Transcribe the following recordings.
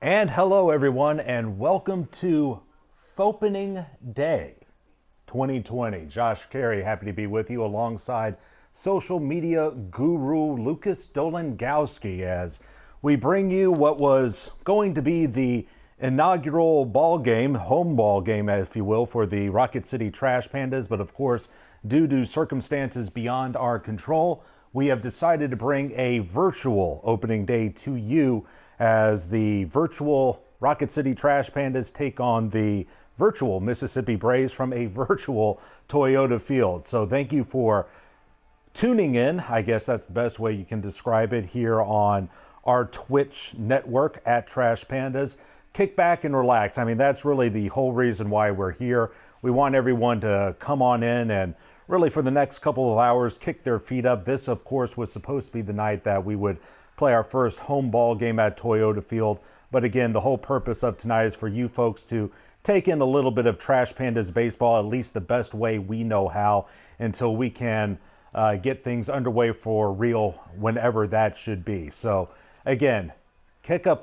And hello everyone, and welcome to Opening Day 2020. Josh Carey, happy to be with you alongside social media guru Lucas Dolangowski as we bring you what was going to be the inaugural ball game, home ball game, if you will, for the Rocket City Trash Pandas. But of course, due to circumstances beyond our control, we have decided to bring a virtual opening day to you as the virtual Rocket City Trash Pandas take on the virtual Mississippi Braves from a virtual Toyota field. So thank you for tuning in. I guess that's the best way you can describe it here on our Twitch network at Trash Pandas. Kick back and relax. I mean, that's really the whole reason why we're here. We want everyone to come on in and really for the next couple of hours kick their feet up. This, of course, was supposed to be the night that we would play our first home ball game at Toyota Field. But again, the whole purpose of tonight is for you folks to take in a little bit of Trash Pandas baseball, at least the best way we know how, until we can get things underway for real whenever that should be. So again, kick up,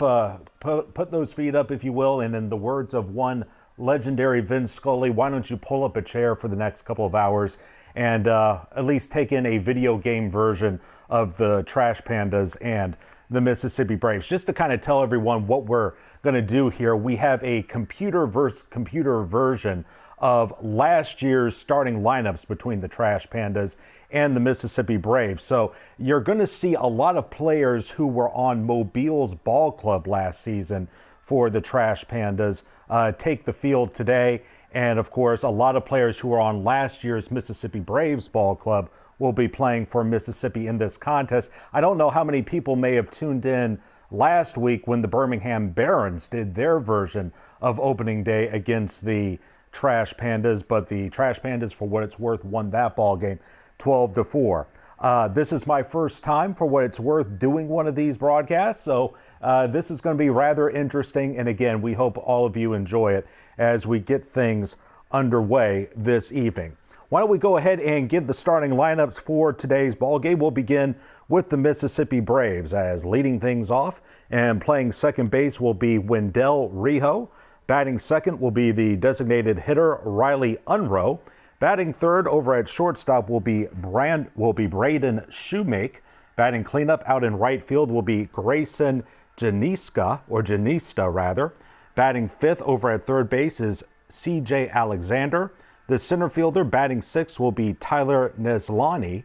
put those feet up, if you will, and in the words of one legendary Vince Scully, why don't you pull up a chair for the next couple of hours and at least take in a video game version of the Trash Pandas and the Mississippi Braves. Just to kind of tell everyone what we're going to do here, we have a computer version of last year's starting lineups between the Trash Pandas and the Mississippi Braves. So you're going to see a lot of players who were on Mobile's ball club last season for the Trash Pandas take the field today. And of course, a lot of players who are on last year's Mississippi Braves ball club will be playing for Mississippi in this contest. I don't know how many people may have tuned in last week when the Birmingham Barons did their version of opening day against the Trash Pandas, but the Trash Pandas, for what it's worth, won that ball game 12-4. This is my first time, for what it's worth, doing one of these broadcasts, so this is going to be rather interesting. And again, we hope all of you enjoy it as we get things underway this evening. Why don't we go ahead and give the starting lineups for today's ball game? We'll begin with the Mississippi Braves, as leading things off and playing second base will be Wendell Rijo. Batting second will be the designated hitter Riley Unroe. Batting third over at shortstop will be Braden Shoemake. Batting cleanup out in right field will be Grayson Janista rather. Batting fifth over at third base is C.J. Alexander. The center fielder batting sixth will be Tyler Neslani.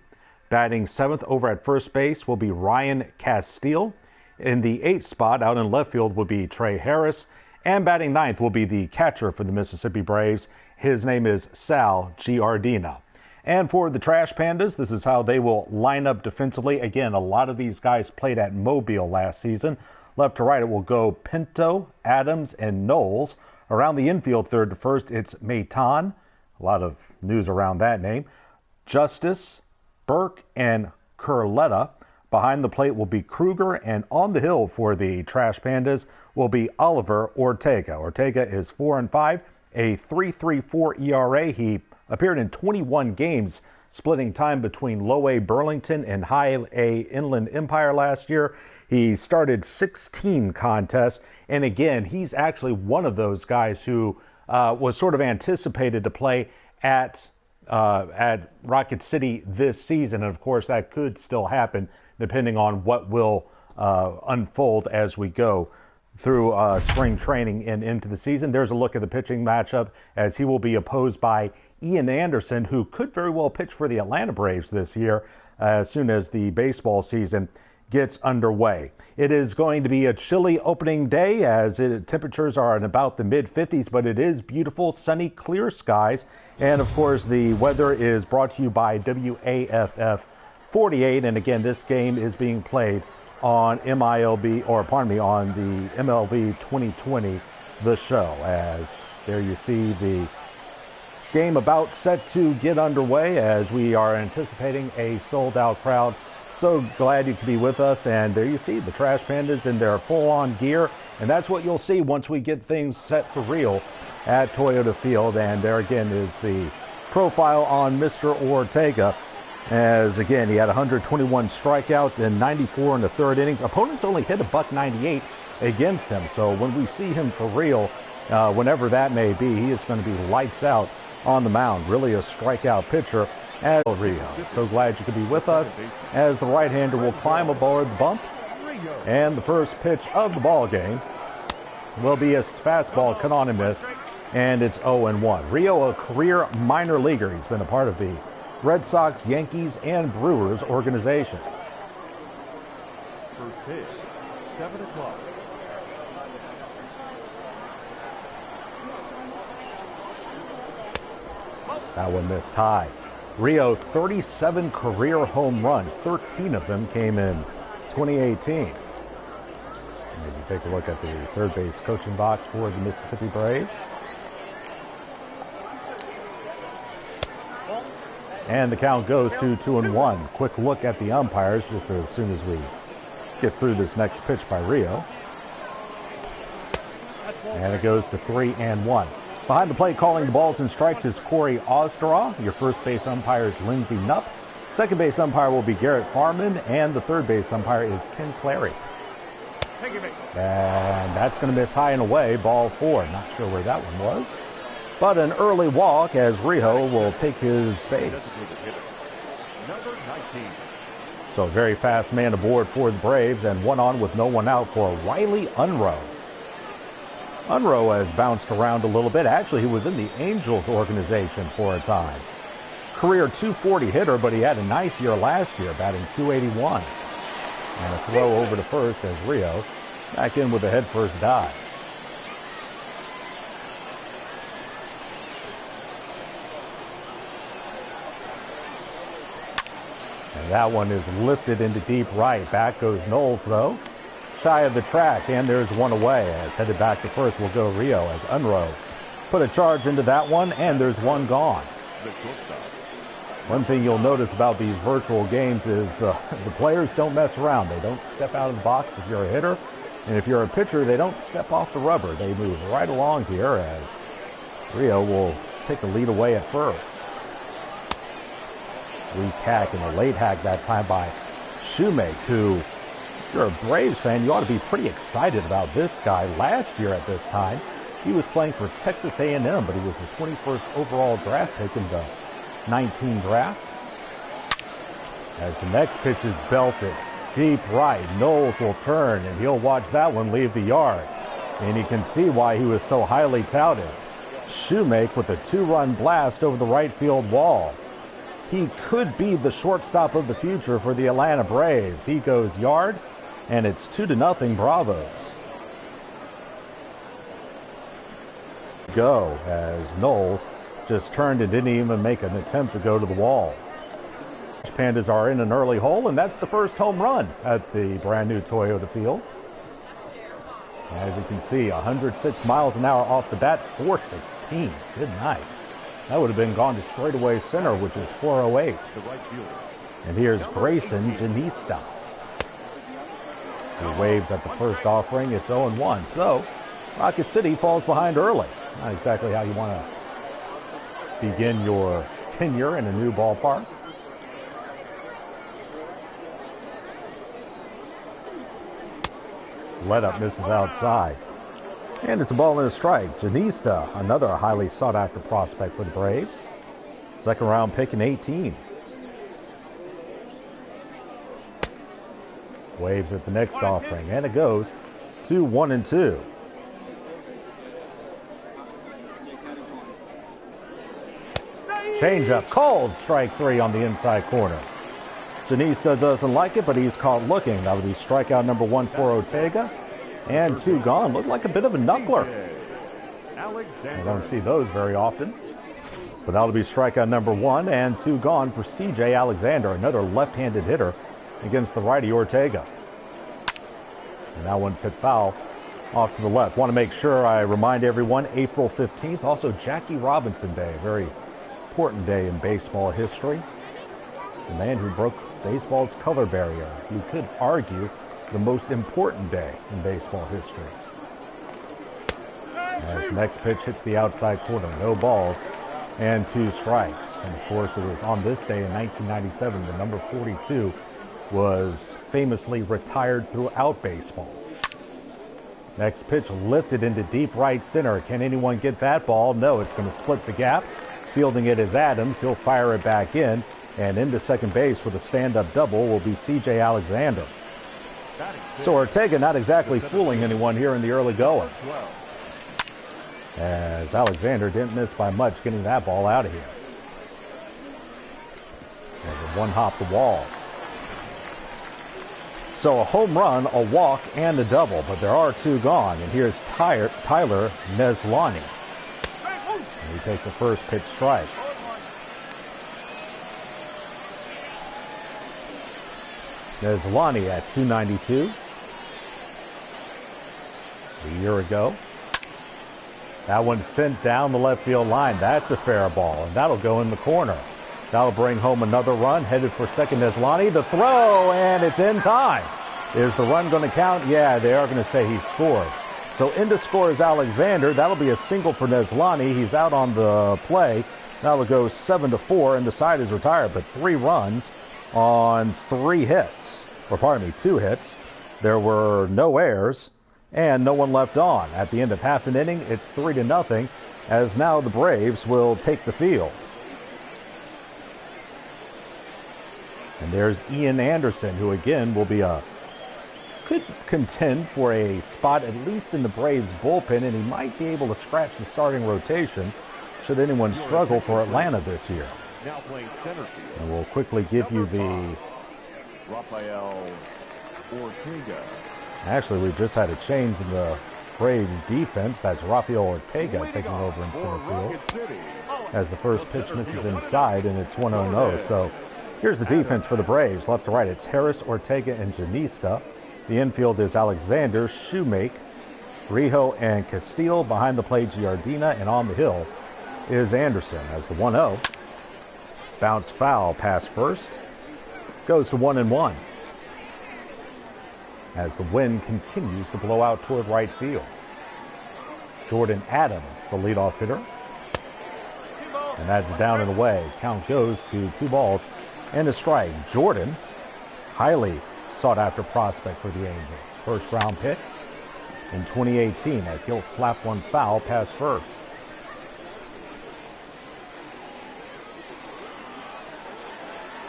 Batting seventh over at first base will be Ryan Castile. In the eighth spot out in left field will be Trey Harris. And batting ninth will be the catcher for the Mississippi Braves. His name is Sal Giardina. And for the Trash Pandas, this is how they will line up defensively. Again, a lot of these guys played at Mobile last season. Left to right, it will go Pinto, Adams, and Knowles. Around the infield, third to first, it's Maitan. A lot of news around that name. Justice, Burke, and Curletta. Behind the plate will be Kruger, and on the hill for the Trash Pandas will be Oliver Ortega. Ortega is 4-5, a 3.34 ERA. He appeared in 21 games, splitting time between Low A Burlington and High A Inland Empire last year. He started 16 contests, and again, he's actually one of those guys who was sort of anticipated to play at Rocket City this season. And of course, that could still happen depending on what will unfold as we go through spring training and into the season. There's a look at the pitching matchup, as he will be opposed by Ian Anderson, who could very well pitch for the Atlanta Braves this year as soon as the baseball season gets underway. It is going to be a chilly opening day, as temperatures are in about the mid-50s, but it is beautiful, sunny, clear skies. And of course, the weather is brought to you by WAFF 48. And again, this game is being played on on the MLB 2020, the show. As there you see the game about set to get underway, as we are anticipating a sold-out crowd. So glad you could be with us. And there you see the Trash Pandas in their full-on gear. And that's what you'll see once we get things set for real at Toyota Field. And there again is the profile on Mr. Ortega. As again, he had 121 strikeouts and 94 in the third innings. Opponents only hit a $198 against him. So when we see him for real, whenever that may be, he is going to be lights out on the mound. Really a strikeout pitcher as Rio. So glad you could be with us as the right-hander will climb aboard the bump. And the first pitch of the ball game will be a fastball cut on and miss, and it's 0-1. Rio, a career minor leaguer. He's been a part of the Red Sox, Yankees, and Brewers organizations. First pitch, 7 o'clock. That one missed high. Rio, 37 career home runs. 13 of them came in 2018. Maybe take a look at the third base coaching box for the Mississippi Braves. And the count goes to 2-1. Quick look at the umpires just as soon as we get through this next pitch by Rio. And it goes to 3-1. Behind the plate calling the balls and strikes is Corey Ostraw. Your first base umpire is Lindsey Knupp. Second base umpire will be Garrett Farman. And the third base umpire is Ken Clary. And that's going to miss high and away. Ball 4. Not sure where that one was. But an early walk as Rio will take his base. Number 19. So very fast man aboard for the Braves, and one on with no one out for Riley Unruh. Unruh has bounced around a little bit. Actually, he was in the Angels organization for a time. Career .240 hitter, but he had a nice year last year, batting .281. And a throw over to first as Rio back in with a head-first dive. And that one is lifted into deep right. Back goes Knowles, though. Shy of the track, and there's one away. As headed back to first will go Rio as Unruh put a charge into that one, and there's one gone. One thing you'll notice about these virtual games is the players don't mess around. They don't step out of the box if you're a hitter. And if you're a pitcher, they don't step off the rubber. They move right along here as Rio will take the lead away at first. Weak hack and a late hack that time by Shoemake, who, if you're a Braves fan, you ought to be pretty excited about this guy. Last year at this time, he was playing for Texas A&M, but he was the 21st overall draft pick in the 19 draft. As the next pitch is belted deep right, Knowles will turn, and he'll watch that one leave the yard. And you can see why he was so highly touted. Shoemake with a 2-run blast over the right field wall. He could be the shortstop of the future for the Atlanta Braves. He goes yard, and it's 2-0 Bravos. Go as Knowles just turned and didn't even make an attempt to go to the wall. Pandas are in an early hole, and that's the first home run at the brand new Toyota field. As you can see, 106 miles an hour off the bat, 416. Good night. That would have been gone to straightaway center, which is 408. And here's Grayson Janista. He waves at the first offering. It's 0-1. So Rocket City falls behind early. Not exactly how you want to begin your tenure in a new ballpark. Let up misses outside. And it's a ball and a strike. Janista, another highly sought-after prospect for the Braves. Second round pick in 18. Waves at the next offering, and it goes to 1-2. Changeup called strike 3 on the inside corner. Janista doesn't like it, but he's caught looking. That would be strikeout number 1 for Ortega. And 2 gone. Looked like a bit of a knuckler. I don't see those very often. But that'll be strikeout number 1 and 2 gone for C.J. Alexander, another left-handed hitter against the righty Ortega. And that one's hit foul off to the left. Want to make sure I remind everyone, April 15th, also Jackie Robinson Day, a very important day in baseball history. The man who broke baseball's color barrier. You could argue the most important day in baseball history. As the next pitch hits the outside corner, no balls. and 2 strikes. And of course, it was on this day in 1997, the number 42 was famously retired throughout baseball. Next pitch lifted into deep right center. Can anyone get that ball? No, it's going to split the gap. Fielding it is Adams. He'll fire it back in. And into second base with a stand-up double will be C.J. Alexander. So Ortega not exactly fooling anyone here in the early going, as Alexander didn't miss by much getting that ball out of here. And the one hop the wall. So a home run, a walk, and a double, but there are 2 gone. And here's Tyler Neslani. And he takes a first pitch strike. Neslani at 292. A year ago. That one sent down the left field line. That's a fair ball, and that'll go in the corner. That'll bring home another run. Headed for second, Neslani. The throw, and it's in time. Is the run going to count? Yeah, they are going to say he scored. So in to score is Alexander. That'll be a single for Neslani. He's out on the play. That'll go 7-4, and the side is retired. But 3 runs on 3 hits. Or pardon me, 2 hits. There were no errors and no one left on. At the end of half an inning, it's 3-0, as now the Braves will take the field. And there's Ian Anderson, who again will be could contend for a spot at least in the Braves bullpen, and he might be able to scratch the starting rotation should anyone struggle for Atlanta this year. Now playing center field. And we'll quickly give you the... Rafael Ortega. Actually, we just had a change in the Braves defense. That's Rafael Ortega taking over in center field, as the first pitch misses inside, and it's 1-0. So here's the defense for the Braves. Left to right, it's Harris, Ortega, and Janista. The infield is Alexander, Shoemake, Rijo, and Castile. Behind the plate, Giardina, and on the hill is Anderson. As the 1-0, bounce foul, pass first, goes to 1-1. As the wind continues to blow out toward right field. Jordan Adams, the leadoff hitter. And that's down and away. Count goes to 2 balls and a strike. Jordan, highly sought-after prospect for the Angels. First-round pick in 2018, as he'll slap one foul past first.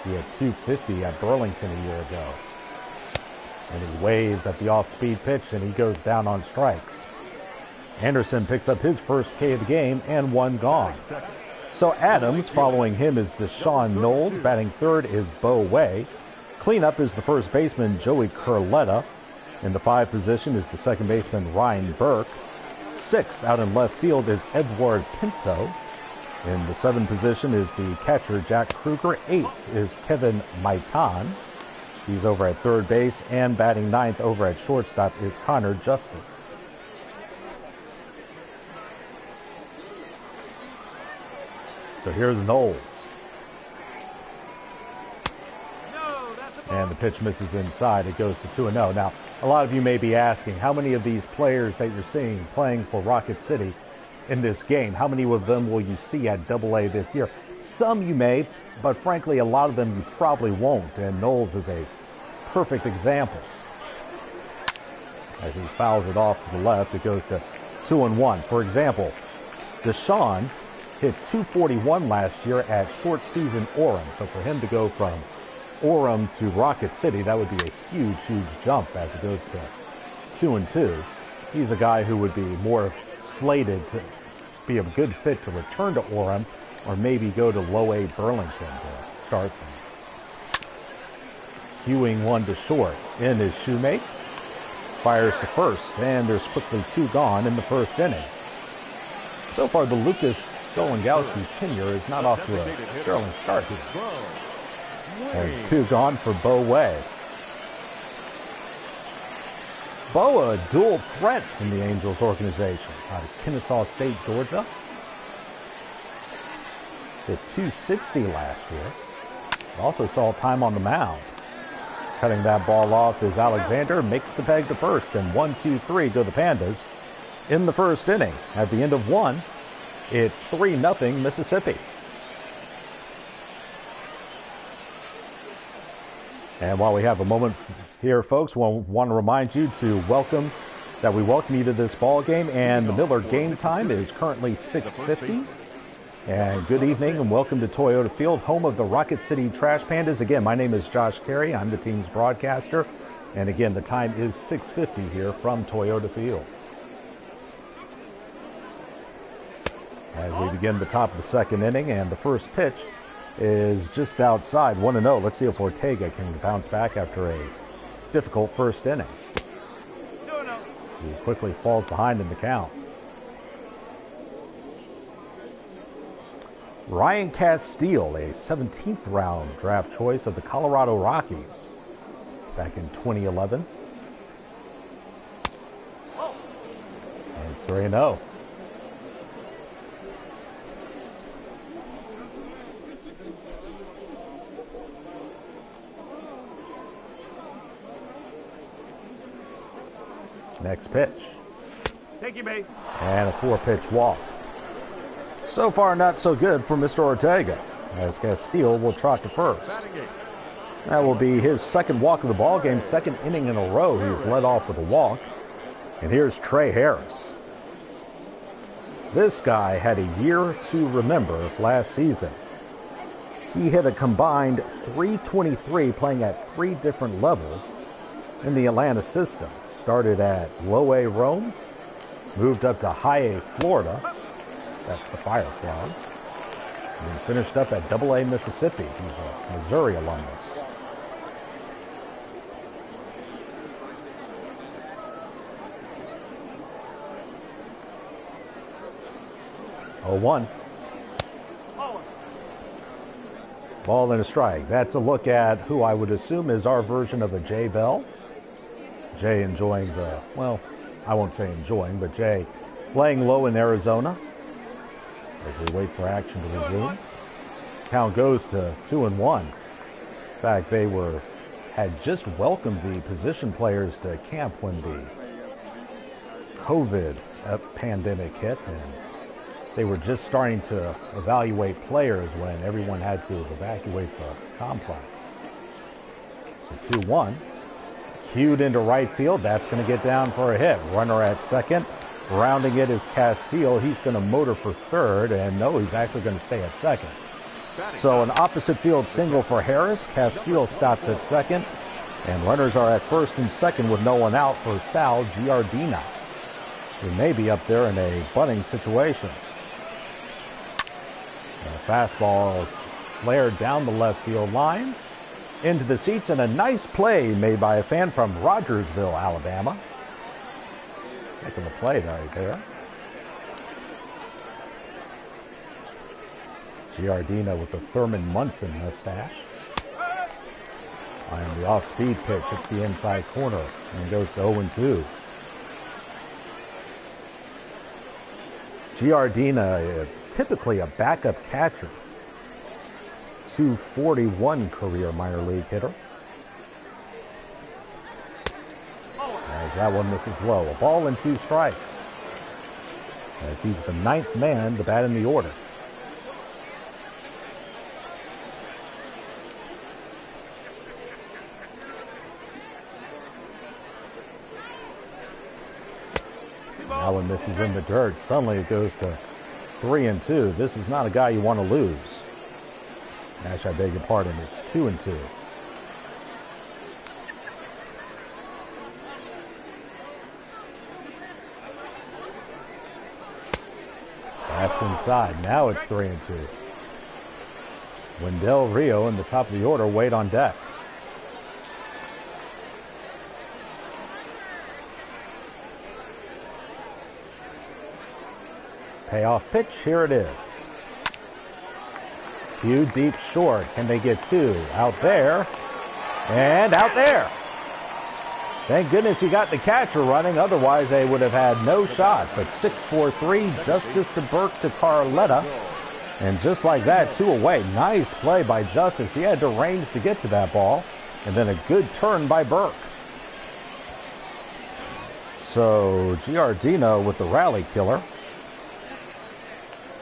He had 250 at Burlington a year ago. And he waves at the off-speed pitch, and he goes down on strikes. Anderson picks up his first K of the game, and 1 gone. So Adams, following him is Deshaun Knowles. Batting third is Bo Way. Cleanup is the first baseman, Joey Curletta. In the 5 position is the second baseman, Ryan Burke. 6 out in left field is Edward Pinto. In the 7 position is the catcher, Jack Kruger. 8th is Kevin Maitan. He's over at third base, and batting 9th over at shortstop is Connor Justice. So here's Knowles. And the pitch misses inside. It goes to 2-0. Now, a lot of you may be asking, how many of these players that you're seeing playing for Rocket City in this game, how many of them will you see at AA this year? Some you may, but frankly, a lot of them you probably won't. And Knowles is a perfect example. As he fouls it off to the left, it goes to 2-1. For example, Deshaun hit 241 last year at short season Orem. So for him to go from Orem to Rocket City, that would be a huge, huge jump as it goes to 2-2. He's a guy who would be more slated to be a good fit to return to Orem, or maybe go to low A Burlington to start things. Hewing one to short. In is Shoemake. Fires to first, and there's quickly 2 gone in the first inning. So far, the Lucas Golengauchi tenure is not off to a sterling start here. There's 2 gone for Bo Way. Bo, a dual threat in the Angels organization out of Kennesaw State, Georgia. Hit 260 last year. Also saw time on the mound. Cutting that ball off is Alexander, makes the peg to first, and 1-2-3 go the Pandas in the first inning. At the end of 1, It's 3-0 Mississippi. And while we have a moment here, folks, we want to remind you to welcome you to this ball game. And the Miller game time is currently 6:50. And good evening and welcome to Toyota Field, home of the Rocket City Trash Pandas. Again, my name is Josh Carey. I'm the team's broadcaster. And again, the time is 6:50 here from Toyota Field. As we begin the top of the second inning, and the first pitch is just outside, 1-0. Let's see if Ortega can bounce back after a difficult first inning. He quickly falls behind in the count. Ryan Castile, a 17th round draft choice of the Colorado Rockies back in 2011. And it's 3-0. Next pitch. Take you, base. And a 4-pitch walk. So far, not so good for Mr. Ortega, as Castile will trot to first. That will be his second walk of the ball game, second inning in a row. He's led off with a walk. And here's Trey Harris. This guy had a year to remember last season. He hit a combined .323 playing at 3 different levels in the Atlanta system. Started at low A Rome, moved up to high A Florida, that's the Fireflies, and then finished up at double A Mississippi. He's a Missouri alumnus. Oh, 1. Ball and a strike. That's a look at who I would assume is our version of a Jay Bell. Jay enjoying the, well, I won't say enjoying, but Jay playing low in Arizona as we wait for action to resume. Count goes to 2-1. In fact, they had just welcomed the position players to camp when the COVID pandemic hit, and they were just starting to evaluate players when everyone had to evacuate the complex. So 2-1. Cued into right field. That's going to get down for a hit. Runner at second. Rounding it is Castile. He's going to motor for third. And no, he's actually going to stay at second. So an opposite field single for Harris. Castile stops at second. And runners are at first and second with no one out for Sal Giardina, who may be up there in a bunting situation. A fastball flared down the left field line into the seats, and a nice play made by a fan from Rogersville, Alabama. Heck of a play right there. Giardina with the Thurman Munson mustache. And the off-speed pitch hits the inside corner and goes to 0-2. Giardina, typically a backup catcher. .241 career minor league hitter. As that one misses low. A ball and 2 strikes. As he's the 9th man to bat in the order. That one misses in the dirt. Suddenly it goes to 3-2. This is not a guy you want to lose. Actually, I beg your pardon. It's 2-2. That's inside. Now it's 3-2. Wendell Rio in the top of the order wait on deck. Payoff pitch. Here it is. Few deep short. Can they get 2? Out there. And out there. Thank goodness he got the catcher running. Otherwise, they would have had no shot. But 6-4-3. Justice to Burke to Carletta. And just like that, 2 away. Nice play by Justice. He had to range to get to that ball. And then a good turn by Burke. So Giardino with the rally killer.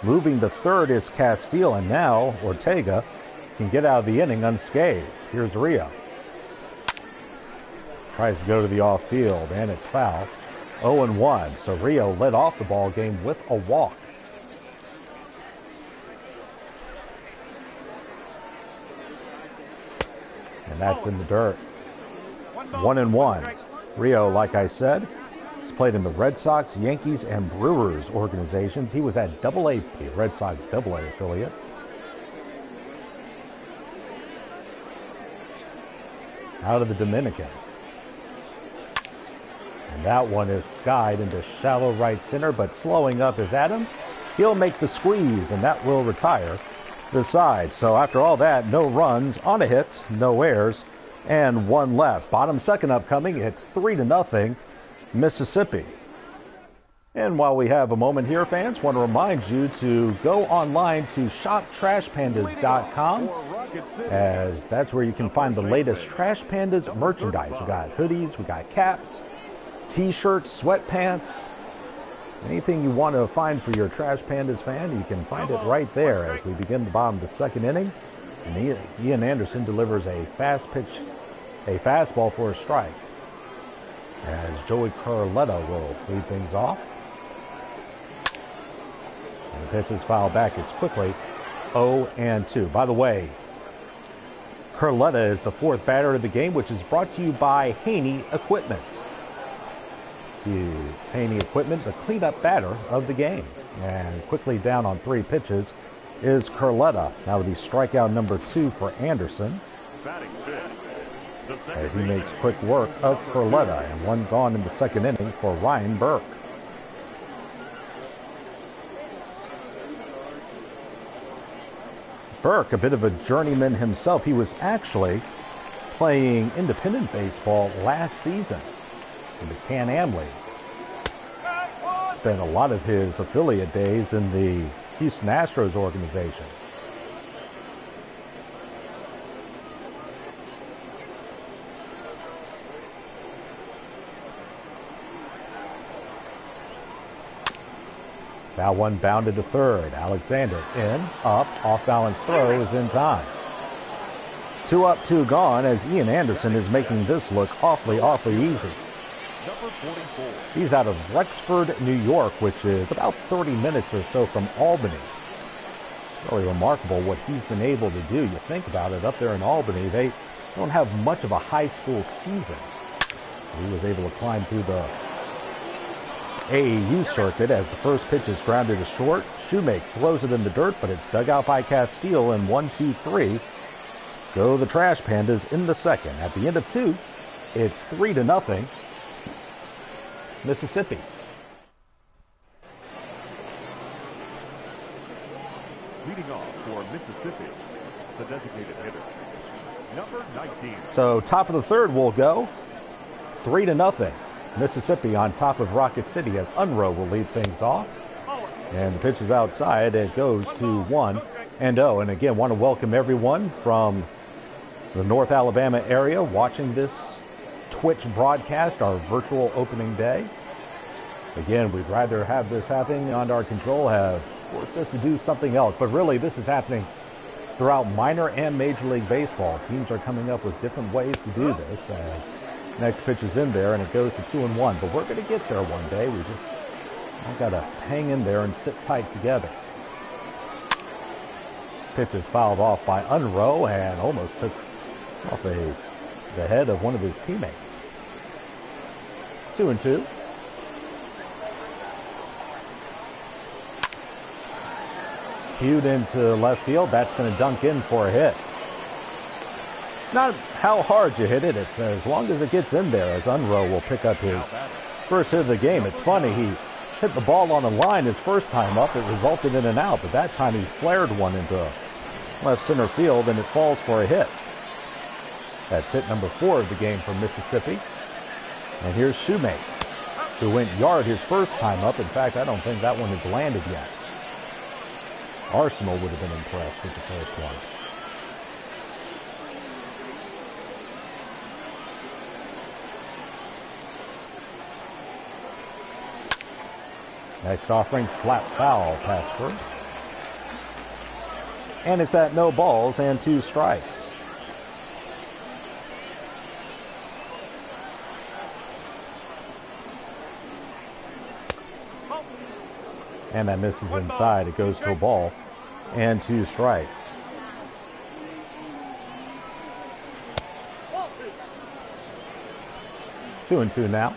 Moving to third is Castile, and now Ortega can get out of the inning unscathed. Here's Rio. Tries to go to the off field, and it's foul. 0-1, so Rio led off the ball game with a walk. And that's in the dirt. 1-1. Rio, like I said, has played in the Red Sox, Yankees, and Brewers organizations. He was at AA, the Red Sox AA affiliate. Out of the Dominican. And that one is skied into shallow right center, but slowing up is Adams. He'll make the squeeze, and that will retire the side. So after all that, no runs on a hit, no errors, and one left. Bottom second upcoming, it's 3-0 Mississippi. And while we have a moment here, fans, want to remind you to go online to shoptrashpandas.com, as that's where you can find the latest Trash Pandas merchandise. We got hoodies, we got caps, t-shirts, sweatpants, anything you want to find for your Trash Pandas fan, you can find it right there as we begin the bottom of the second inning. And Ian Anderson delivers a fastball for a strike, as Joey Carletta will lead things off. And the pitch is fouled back. It's quickly 0-2. By the way, Carletta is the fourth batter of the game, which is brought to you by Haney Equipment. It's Haney Equipment, the cleanup batter of the game. And quickly down on 3 pitches is Carletta. That would be strikeout number 2 for Anderson. As he makes quick work of Carletta, and one gone in the second inning for Ryan Burke. Burke, a bit of a journeyman himself. He was actually playing independent baseball last season in the Can-Am League. Spent a lot of his affiliate days in the Houston Astros organization. That one bounded to third. Alexander in, up, off-balance throw is in time. 2 up, 2 gone, as Ian Anderson is making this look awfully easy. He's out of Rexford, New York, which is about 30 minutes or so from Albany. Really remarkable what he's been able to do. You think about it, up there in Albany, they don't have much of a high school season. He was able to climb through the AAU circuit as the first pitch is grounded to short. Shoemake throws it in the dirt, but it's dug out by Castile, and 1-2-3 go the Trash Pandas in the second. At the end of 2, it's 3-0 Mississippi. Leading off for Mississippi, the designated hitter, number 19. So top of the third will go 3-0 Mississippi on top of Rocket City, as Unruh will lead things off. And the pitch is outside. It goes to 1-0. And again, want to welcome everyone from the North Alabama area watching this Twitch broadcast, our virtual opening day. Again, we'd rather have this happening on our control, have forced us to do something else. But really, this is happening throughout minor and Major League Baseball. Teams are coming up with different ways to do this, as next pitch is in there, and it goes to 2-1. But we're going to get there one day. We just got to hang in there and sit tight together. Pitch is fouled off by Unruh and almost took off the head of one of his teammates. 2-2. Cued into left field. That's going to dunk in for a hit. It's not how hard you hit it. It's as long as it gets in there, as Unruh will pick up his first hit of the game. It's funny, he hit the ball on the line his first time up. It resulted in an out, but that time he flared one into left center field, and it falls for a hit. That's hit number 4 of the game for Mississippi. And here's Shoemake, who went yard his first time up. In fact, I don't think that one has landed yet. Arsenal would have been impressed with the first one. Next offering, slap foul past first. And it's at no balls and 2 strikes. And that misses inside. It goes to a ball and 2 strikes. Two and 2 now.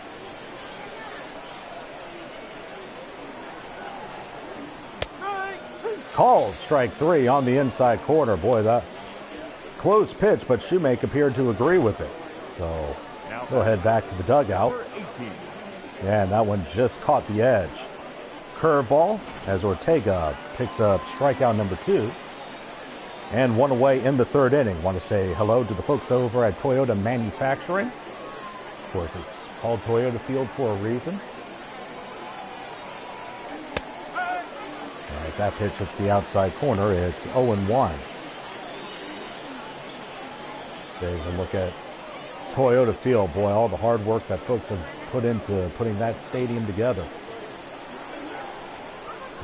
Called strike 3 on the inside corner. Boy, that close pitch, but Shoemake appeared to agree with it. So we'll head back to the dugout. Yeah, and that one just caught the edge. Curveball as Ortega picks up strikeout number 2. And 1 away in the 3rd inning. Want to say hello to the folks over at Toyota Manufacturing. Of course, it's called Toyota Field for a reason. As that pitch hits the outside corner, it's 0-1. There's a look at Toyota Field. Boy, all the hard work that folks have put into putting that stadium together.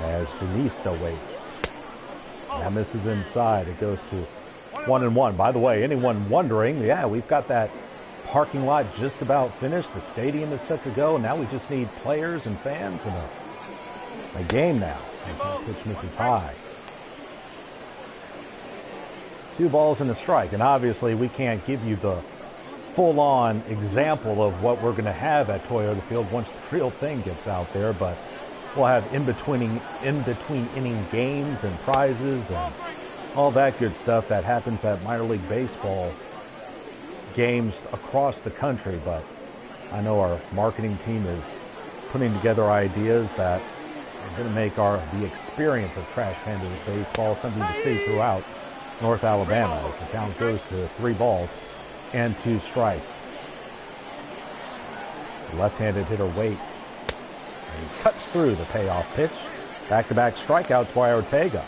As Janista waits. That misses inside. It goes to 1-1. By the way, anyone wondering, yeah, we've got that parking lot just about finished. The stadium is set to go. Now we just need players and fans and a game now. As that pitch misses high. 2 balls and a strike. And obviously we can't give you the full-on example of what we're going to have at Toyota Field once the real thing gets out there. But we'll have in-between inning games and prizes and all that good stuff that happens at minor league baseball games across the country. But I know our marketing team is putting together ideas that are going to make the experience of Trash Pandas baseball something to see throughout North Alabama as the count goes to 3 balls and 2 strikes. The left-handed hitter waits. And he cuts through the payoff pitch. Back-to-back strikeouts by Ortega.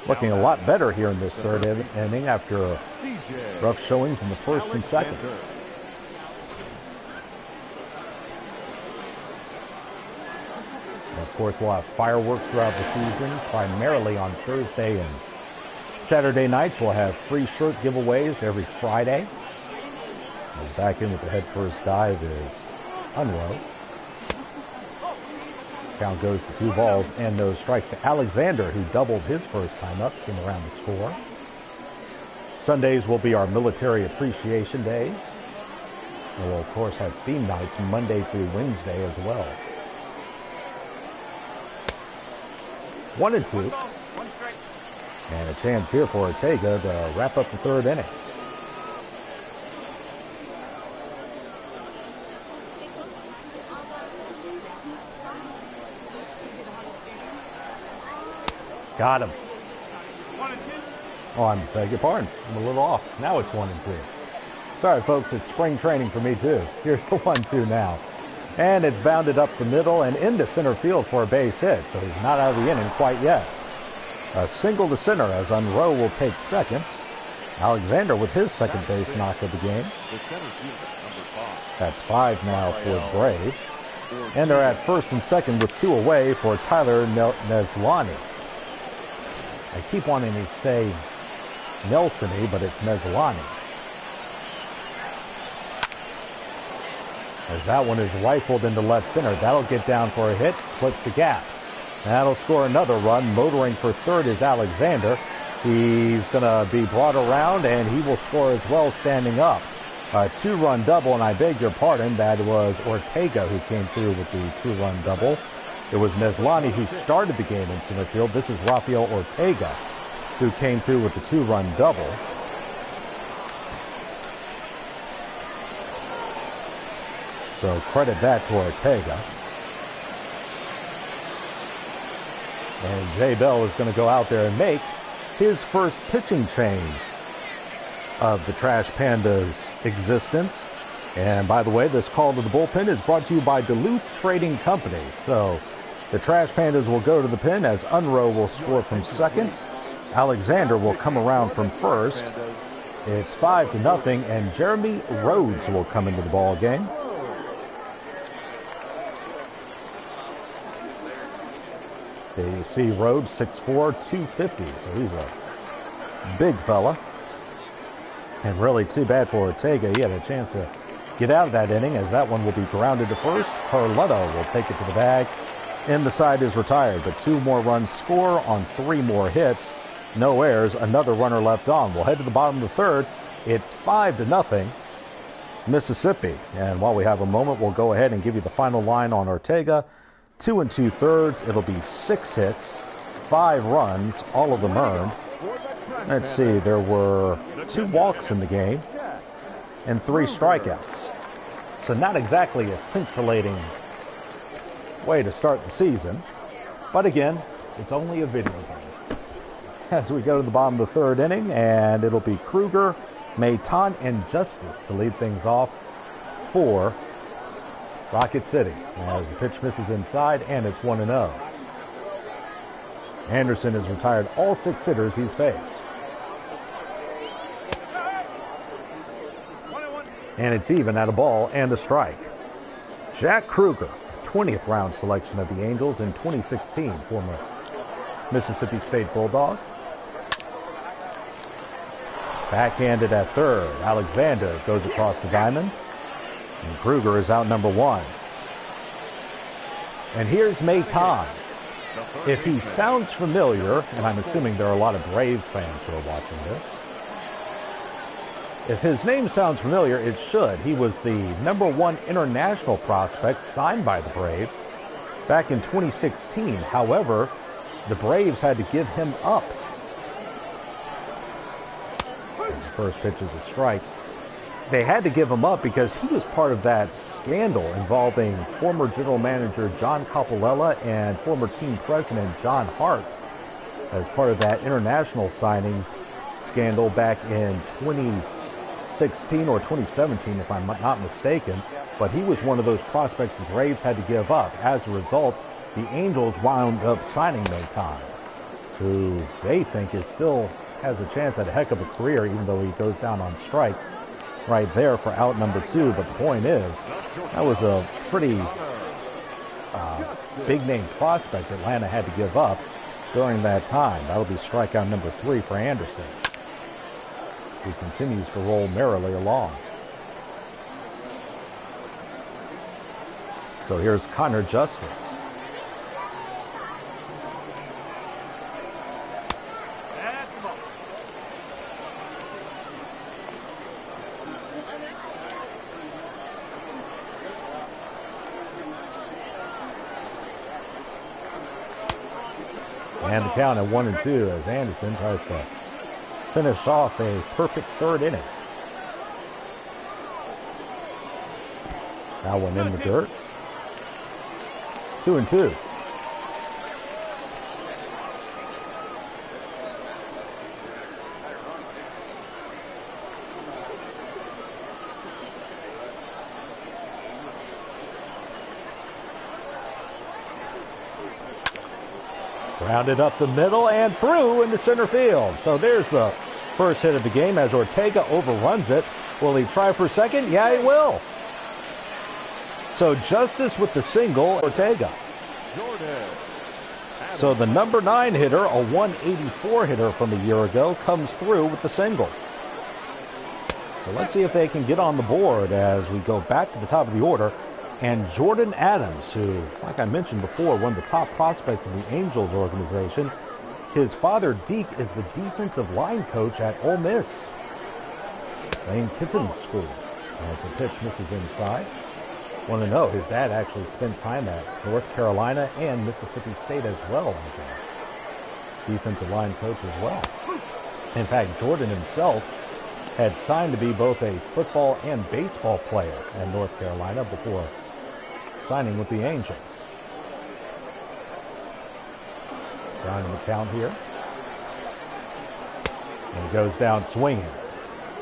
Looking a lot better here in this 3rd inning after rough showings in the 1st and 2nd. And of course, we'll have fireworks throughout the season, primarily on Thursday and Saturday nights. We'll have free shirt giveaways every Friday. As back in with the head first dive is Unrow. Count goes to 2 balls and no strikes to Alexander, who doubled his first time up, came around to score. Sundays will be our military appreciation days. And we'll, of course, have theme nights Monday through Wednesday as well. 1-2. And a chance here for Ortega to wrap up the 3rd inning. Got him. Oh, I beg your pardon. I'm a little off. Now it's 1-2. Sorry, folks. It's spring training for me, too. Here's the 1-2 now. And it's bounded up the middle and into center field for a base hit. So he's not out of the inning quite yet. A single to center as Unrow will take second. Alexander with his second base knock of the game. That's 5 now for the Braves. And they're at first and second with 2 away for Tyler Neslani. I keep wanting to say Nelsony, but it's Neslani. As that one is rifled into left center. That'll get down for a hit, split the gap. That'll score another run. Motoring for third is Alexander. He's going to be brought around, and he will score as well standing up. A 2-run double, and I beg your pardon, that was Ortega who came through with the 2-run double. It was Neslani who started the game in center field. This is Rafael Ortega who came through with the 2-run double. So credit that to Ortega. And Jay Bell is going to go out there and make his first pitching change of the Trash Pandas existence. And by the way, this call to the bullpen is brought to you by Duluth Trading Company. So the Trash Pandas will go to the pen as Unrow will score from second. Alexander will come around from first. It's 5-0, and Jeremy Rhodes will come into the ball game. You see Rhodes, 6'4", 250, so he's a big fella. And really too bad for Ortega. He had a chance to get out of that inning, as that one will be grounded to first. Carletto will take it to the bag, and the side is retired. But 2 more runs score on 3 more hits. No errors, another runner left on. We'll head to the bottom of the third. It's 5-0 Mississippi. And while we have a moment, we'll go ahead and give you the final line on Ortega. 2 2/3. It'll be 6 hits, 5 runs, all of them earned. Let's see, there were 2 walks in the game and 3 strikeouts. So not exactly a scintillating way to start the season. But again, it's only a video game. As we go to the bottom of the third inning, and it'll be Kruger, Mayton, and Justice to lead things off for Rocket City. As the pitch misses inside, and it's 1-0. Anderson has retired all 6 hitters he's faced. And it's even at a ball and a strike. Jack Kruger, 20th round selection of the Angels in 2016, former Mississippi State Bulldog. Backhanded at third. Alexander goes across the diamond. And Kruger is out number 1. And here's Mayton. If he sounds familiar, and I'm assuming there are a lot of Braves fans who are watching this, if his name sounds familiar, it should. He was the number 1 international prospect signed by the Braves back in 2016. However, the Braves had to give him up. As the first pitch is a strike. They had to give him up because he was part of that scandal involving former general manager John Coppolella and former team president John Hart, as part of that international signing scandal back in 2016 or 2017, if I'm not mistaken. But he was one of those prospects the Braves had to give up. As a result, the Angels wound up signing Mayton, who they think is still has a chance at a heck of a career, even though he goes down on strikes right there for out number 2. But the point is, that was a pretty big-name prospect Atlanta had to give up during that time. That'll be strikeout number 3 for Anderson, who continues to roll merrily along. So here's Connor Justice. And the count at 1-2 as Anderson tries to finish off a perfect third inning. That one in the dirt. 2-2. Rounded up the middle and through into center field. So there's the first hit of the game as Ortega overruns it. Will he try for second? Yeah, he will. So Justice with the single, Ortega. So the number 9 hitter, a 184 hitter from a year ago, comes through with the single. So let's see if they can get on the board as we go back to the top of the order. And Jordan Adams, who, like I mentioned before, one of the top prospects of the Angels organization. His father, Deke, is the defensive line coach at Ole Miss, Lane Kiffin's school. As the pitch misses inside. Want to know, his dad actually spent time at North Carolina and Mississippi State as well as a defensive line coach as well. In fact, Jordan himself had signed to be both a football and baseball player in North Carolina before signing with the Angels. Down in the count here. And he goes down swinging.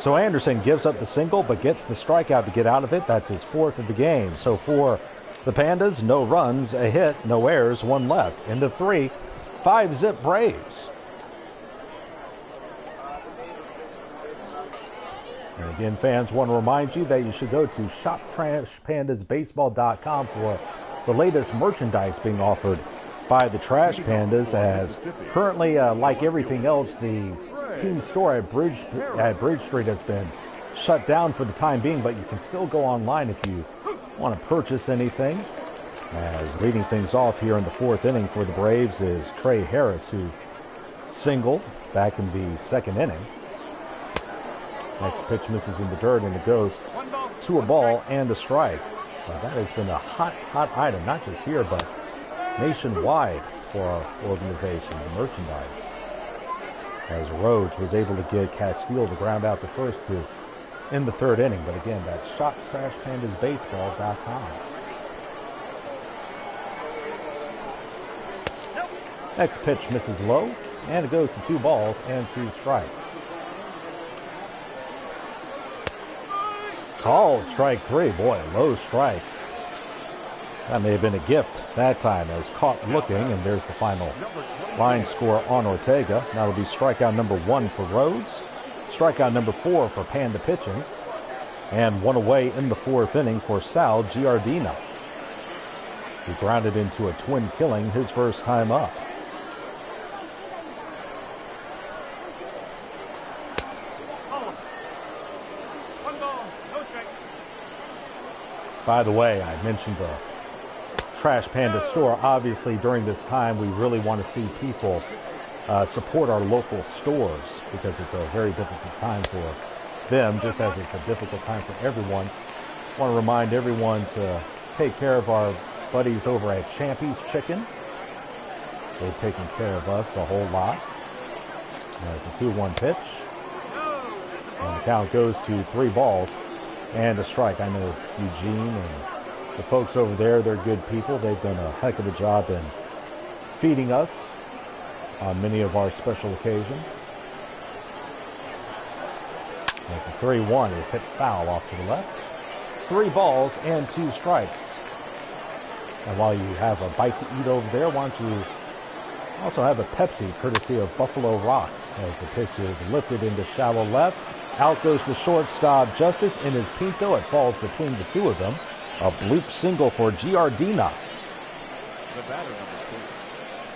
So Anderson gives up the single but gets the strikeout to get out of it. That's his 4th of the game. So for the Pandas, no runs, a hit, no errors, 1 left. Into 3, 5-zip Braves. And again, fans, want to remind you that you should go to shoptrashpandasbaseball.com for the latest merchandise being offered by the Trash Pandas, as currently, like everything else, the team store at Bridge Street has been shut down for the time being, but you can still go online if you want to purchase anything. As leading things off here in the fourth inning for the Braves is Trey Harris, who singled back in the second inning. Next pitch misses in the dirt, and it goes to a ball and a strike. Well, that has been a hot item, not just here, but nationwide for our organization, the merchandise. As Rhodes was able to get Castile to ground out the first two in the third inning. But again, that's ShopTrashPandasBaseball.com. Next pitch misses low, and it goes to 2 balls and 2 strikes. Called strike 3. Boy, a low strike. That may have been a gift that time, as caught looking, and there's the final line score on Ortega. That'll be strikeout number 1 for Rhodes, strikeout number 4 for Panda pitching, and 1 away in the fourth inning for Sal Giardina. He grounded into a twin killing his first time up. By the way, I mentioned the Trash Panda store. Obviously, during this time, we really want to see people support our local stores, because it's a very difficult time for them, just as it's a difficult time for everyone. I want to remind everyone to take care of our buddies over at Champy's Chicken. They've taken care of us a whole lot. There's a 2-1 pitch. And the count goes to 3 balls and a strike. I know Eugene and the folks over there, they're good people. They've done a heck of a job in feeding us on many of our special occasions. As the 3-1 is hit foul off to the left. 3 balls and 2 strikes. And while you have a bite to eat over there, why don't you also have a Pepsi, courtesy of Buffalo Rock, as the pitch is lifted into shallow left. Out goes the shortstop, Justice, in his Pinto. It falls between the two of them. A bloop single for Giardina, The batter, number 2,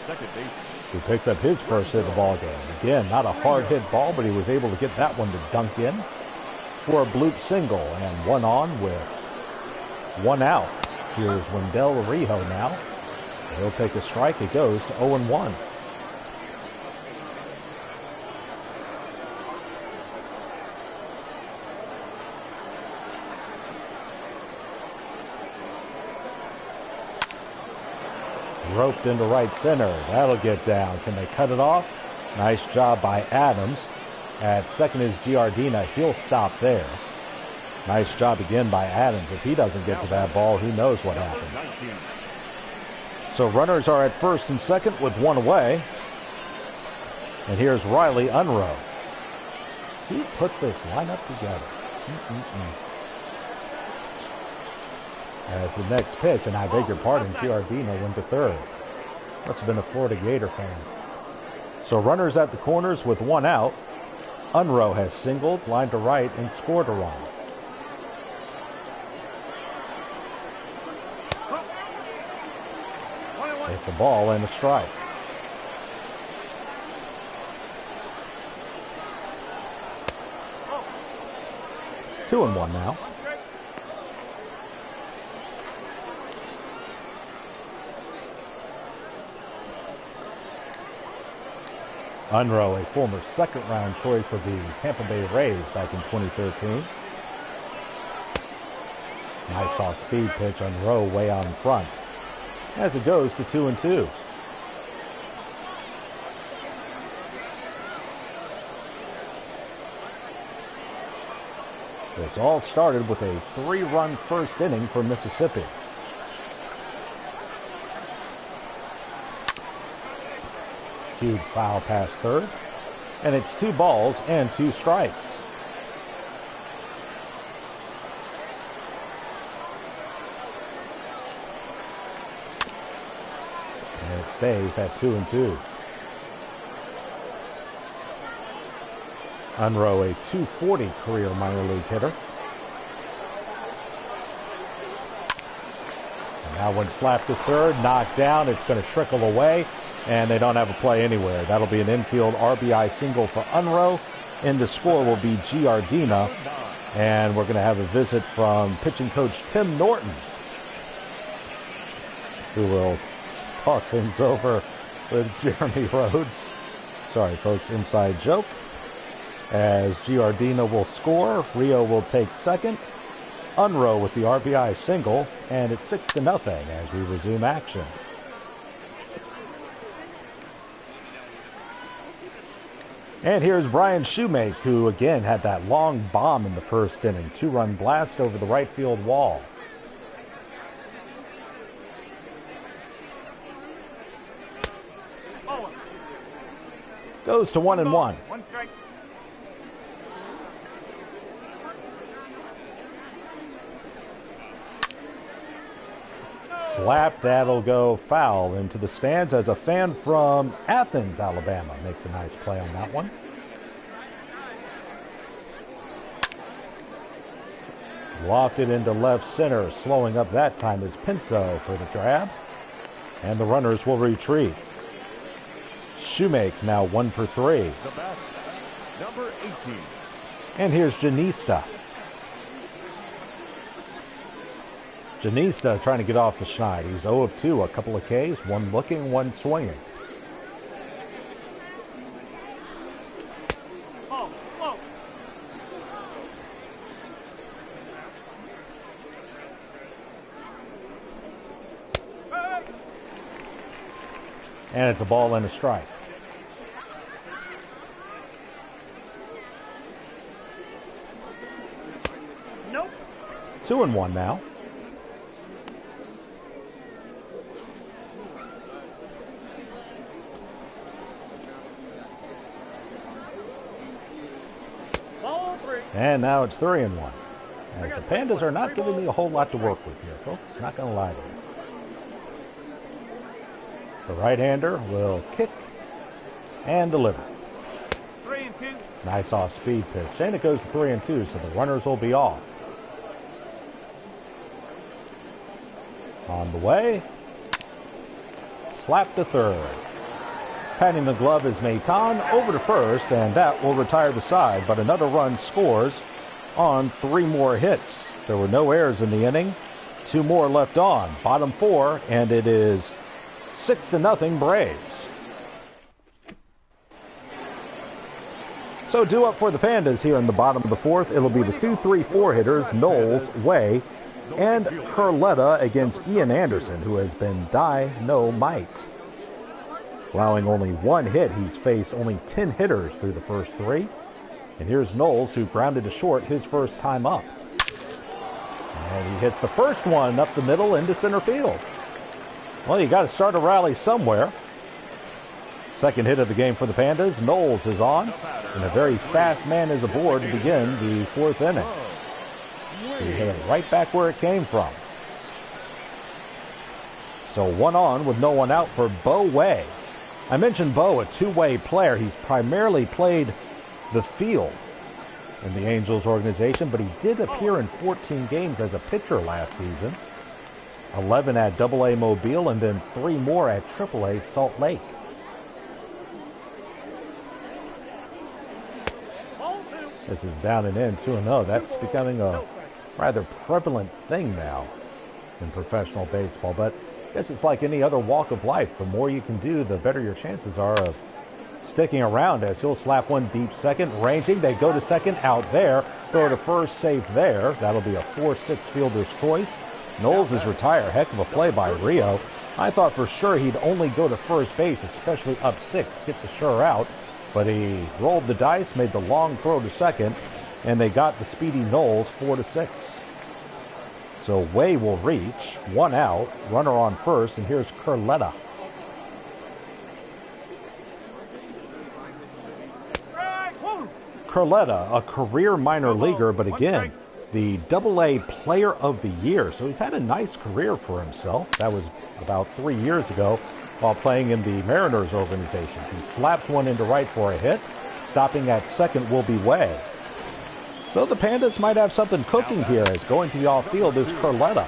second baseman, who picks up his first hit of the ball game. Again, not a hard hit ball, but he was able to get that one to dunk in for a bloop single. And 1 on with 1 out. Here's Wendell Rijo now. He'll take a strike. It goes to 0-1. Roped into right center. That'll get down. Can they cut it off? Nice job by Adams. At second is Giardina. He'll stop there. Nice job again by Adams. If he doesn't get to that ball, who knows what happens. So runners are at first and second with 1 away. And here's Riley Unruh. Who put this lineup together? As the next pitch, and I beg your pardon, Giardina went to third. Must have been a Florida Gator fan. So runners at the corners with 1 out. Unruh has singled, lined to right, and scored a run. It's a ball and a strike. Two and one now. Unruh, a former second-round choice of the Tampa Bay Rays back in 2013. Nice off-speed pitch. Unruh way out in front as it goes to 2-2. This all started with a 3-run first inning for Mississippi. Huge foul past third, and it's 2 balls and 2 strikes. And it stays at 2-2. Unruh, a .240 career minor league hitter. And Now when slapped to third, knocked down, it's going to trickle away, and they don't have a play anywhere. That'll be an infield RBI single for Unroe, and the score will be Giardina. And we're going to have a visit from pitching coach Tim Norton, who will talk things over with Jeremy Rhodes. Sorry, folks, inside joke. As Giardina will score, Rio will take second. Unroe with the RBI single, and it's 6-0 as we resume action. And here's Brian Shoemake, who again had that long bomb in the first inning. 2-run blast over the right field wall. Goes to 1-1. One strike. Slap, that'll go foul into the stands as a fan from Athens, Alabama makes a nice play on that one. Lofted into left center, slowing up that time is Pinto for the grab, and the runners will retreat. Shoemake now 1 for 3. The bat, number 18. And here's Janista. Janista trying to get off the schneid. He's 0 of 2, a couple of Ks, one looking, one swinging. And it's a ball and a strike. Nope. 2-1 now. And now it's 3-1. As the Pandas are not giving me a whole lot to work with here, folks. Not going to lie to you. The right-hander will kick and deliver. 3-2. Nice off-speed pitch. And it goes to 3-2, so the runners will be off. On the way. Slap to third. Patting the glove is Maitan over to first, and that will retire the side. But another run scores on 3 more hits. There were no errors in the inning. 2 more left on. Bottom 4, and it is 6-0 Braves. So due up for the Pandas here in the bottom of the 4th. It'll be the 2, 3, 4 hitters, Knowles, Way, and Curletta against Ian Anderson, who has been dynamite. Allowing only 1 hit, he's faced only 10 hitters through the first 3. And here's Knowles, who grounded to short his first time up. And he hits the first one up the middle into center field. Well, you got to start a rally somewhere. Second hit of the game for the Pandas. Knowles is on, and a very fast man is aboard to begin the 4th inning. He hit it right back where it came from. So 1 on with no one out for Bo Way. I mentioned Bo, a two-way player. He's primarily played the field in the Angels organization, but he did appear in 14 games as a pitcher last season. 11 at AA Mobile, and then 3 more at AAA Salt Lake. This is down and in, 2-0. That's becoming a rather prevalent thing now in professional baseball, but I guess it's like any other walk of life. The more you can do, the better your chances are of sticking around, as he'll slap one deep second, ranging. They go to second, out there. Throw to first, safe there. That'll be a 4-6 fielder's choice. Knowles is retired. Heck of a play by Rio. I thought for sure he'd only go to first base, especially up 6, get the sure out. But he rolled the dice, made the long throw to second, and they got the speedy Knowles 4-6. So Way will reach, 1 out, runner on first, and here's Curletta. Curletta, a career minor leaguer, but again, the AA Player of the Year. So he's had a nice career for himself. That was about 3 years ago while playing in the Mariners organization. He slaps one into right for a hit. Stopping at second will be Way. So the Pandas might have something cooking here, as going to the off-field is Curletta.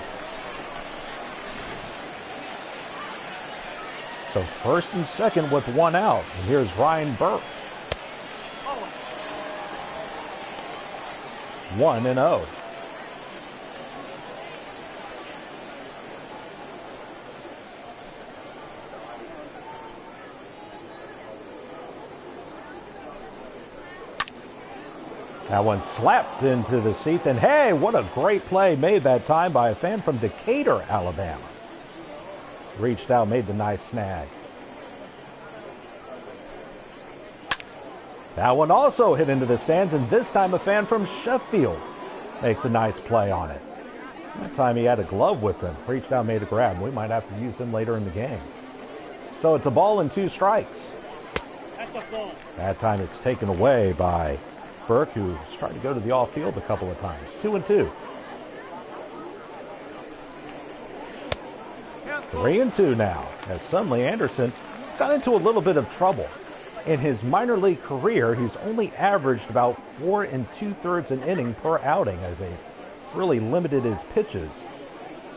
So first and second with one out. And here's Ryan Burke. 1-0. That one slapped into the seats, and hey, what a great play made that time by a fan from Decatur, Alabama. Reached out, made the nice snag. That one also hit into the stands, and this time a fan from Sheffield makes a nice play on it. That time he had a glove with him. Reached out, made a grab. We might have to use him later in the game. So it's a ball and 2 strikes. That's a ball. That time it's taken away by Burke, who's tried to go to the off-field a couple of times. 2-2. 3-2 now, as suddenly Anderson got into a little bit of trouble. In his minor league career, he's only averaged about 4 2/3 an inning per outing, as they really limited his pitches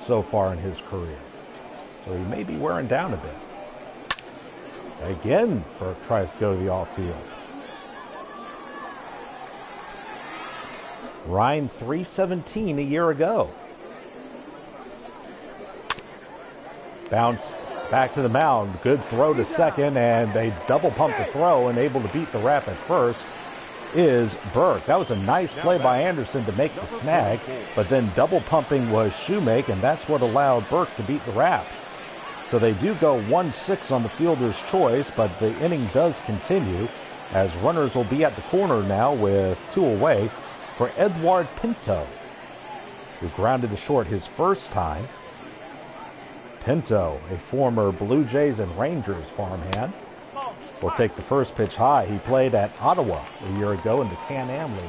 so far in his career. So he may be wearing down a bit. Again, Burke tries to go to the off-field. Ryan 317 a year ago. Bounce back to the mound. Good throw to second, and they double pump the throw, and able to beat the wrap at first is Burke. That was a nice play by Anderson to make the snag, but then double pumping was Shoemake, and that's what allowed Burke to beat the wrap. So they do go 1-6 on the fielder's choice, but the inning does continue as runners will be at the corner now with 2 away for Edward Pinto, who grounded to short his first time. Pinto, a former Blue Jays and Rangers farmhand, will take the first pitch high. He played at Ottawa a year ago in the Can-Am League.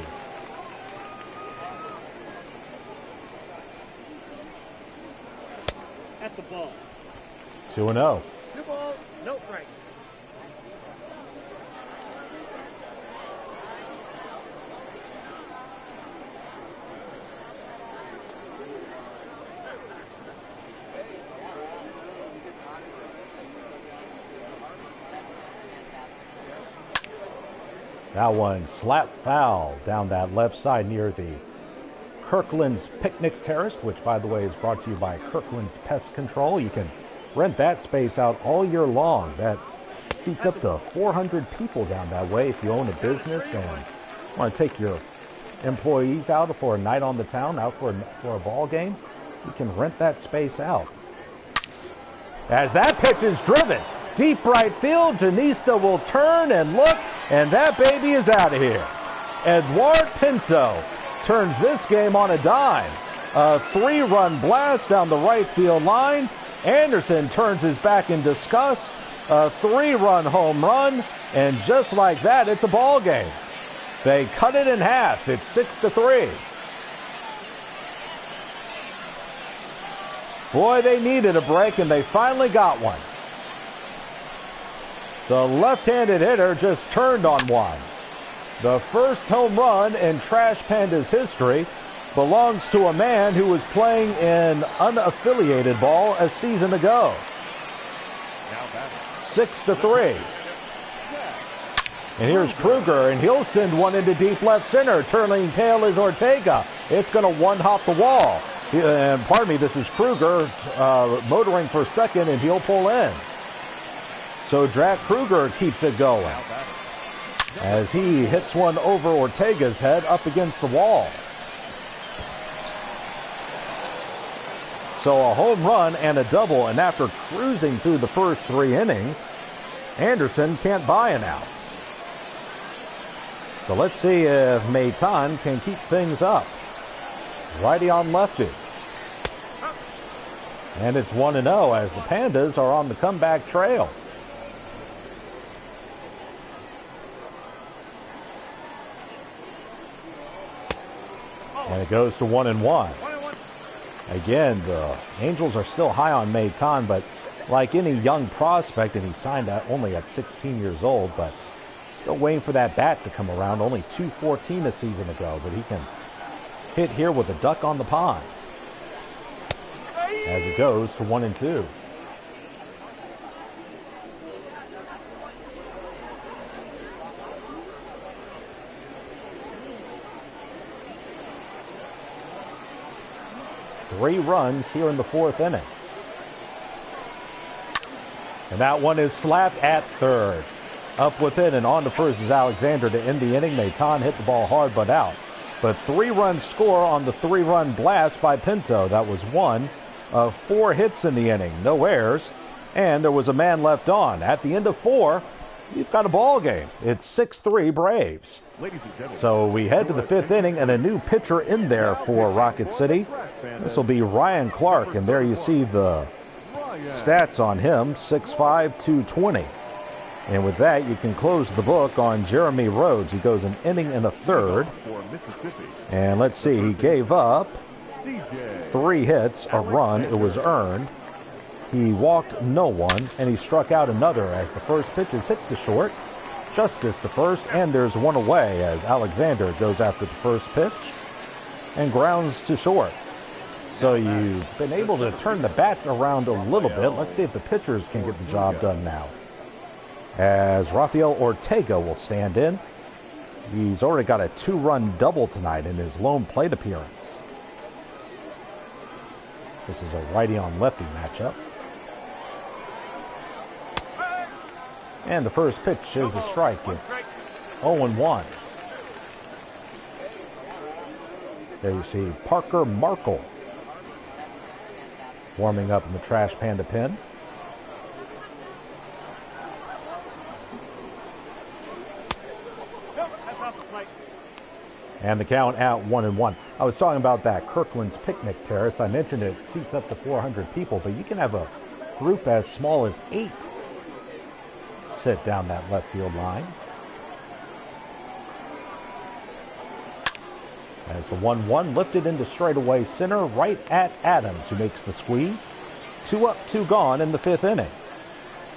That's a ball. 2-0. 2 balls, no strikes. That one slap foul down that left side near the Kirkland's Picnic Terrace, which, by the way, is brought to you by Kirkland's Pest Control. You can rent that space out all year long. That seats up to 400 people down that way. If you own a business and want to take your employees out for a night on the town, out for a ball game, you can rent that space out. As that pitch is driven deep right field, Janista will turn and look, and that baby is out of here. Eduard Pinto turns this game on a dime. A 3-run blast down the right field line. Anderson turns his back in disgust. A 3-run home run, and just like that, it's a ball game. They cut it in half. It's 6-3. Boy, they needed a break, and they finally got one. The left-handed hitter just turned on one. The first home run in Trash Pandas history belongs to a man who was playing in unaffiliated ball a season ago. 6-3. And here's Kruger, and he'll send one into deep left center. Turning tail is Ortega. It's going to one-hop the wall. Pardon me, this is Kruger motoring for second, and he'll pull in. So Jack Kruger keeps it going as he hits one over Ortega's head up against the wall. So a home run and a double, and after cruising through the first 3 innings, Anderson can't buy an out. So let's see if Maitan can keep things up. Righty on lefty. And it's 1-0 as the Pandas are on the comeback trail. And it goes to 1-1. Again, the Angels are still high on Maitan, but like any young prospect, and he signed only at 16 years old, but still waiting for that bat to come around. Only 214 a season ago, but he can hit here with a duck on the pond. As it goes to 1-2. 3 runs here in the 4th inning. And that one is slapped at third. Up within and on to first is Alexander to end the inning. Maton hit the ball hard but out. But 3-run score on the 3-run blast by Pinto. That was 1 of 4 hits in the inning. No errors. And there was a man left on. At the end of 4, you've got a ball game. It's 6-3 Braves. So we head to the 5th inning and a new pitcher in there for Rocket City. This will be Ryan Clark. And there you see the stats on him, 6'5", 220. And with that, you can close the book on Jeremy Rhodes. He goes an inning and a third. And let's see, he gave up 3 hits, a run. It was earned. He walked no one, and he struck out another as the first pitch is hit to short. Justice to first, and there's one away as Alexander goes after the first pitch and grounds to short. So you've been able to turn the bats around a little bit. Let's see if the pitchers can get the job done now. As Rafael Ortega will stand in. He's already got a 2-run double tonight in his lone plate appearance. This is a righty on lefty matchup. And the first pitch is a strike. It's 0-1. There you see Parker Markle warming up in the Trash Panda pen. And the count at 1-1. I was talking about that Kirkland's Picnic Terrace. I mentioned it seats up to 400 people, but you can have a group as small as 8 sit down that left field line. As the 1-1 lifted into straightaway center right at Adams, who makes the squeeze. 2 up, 2 gone in the 5th inning.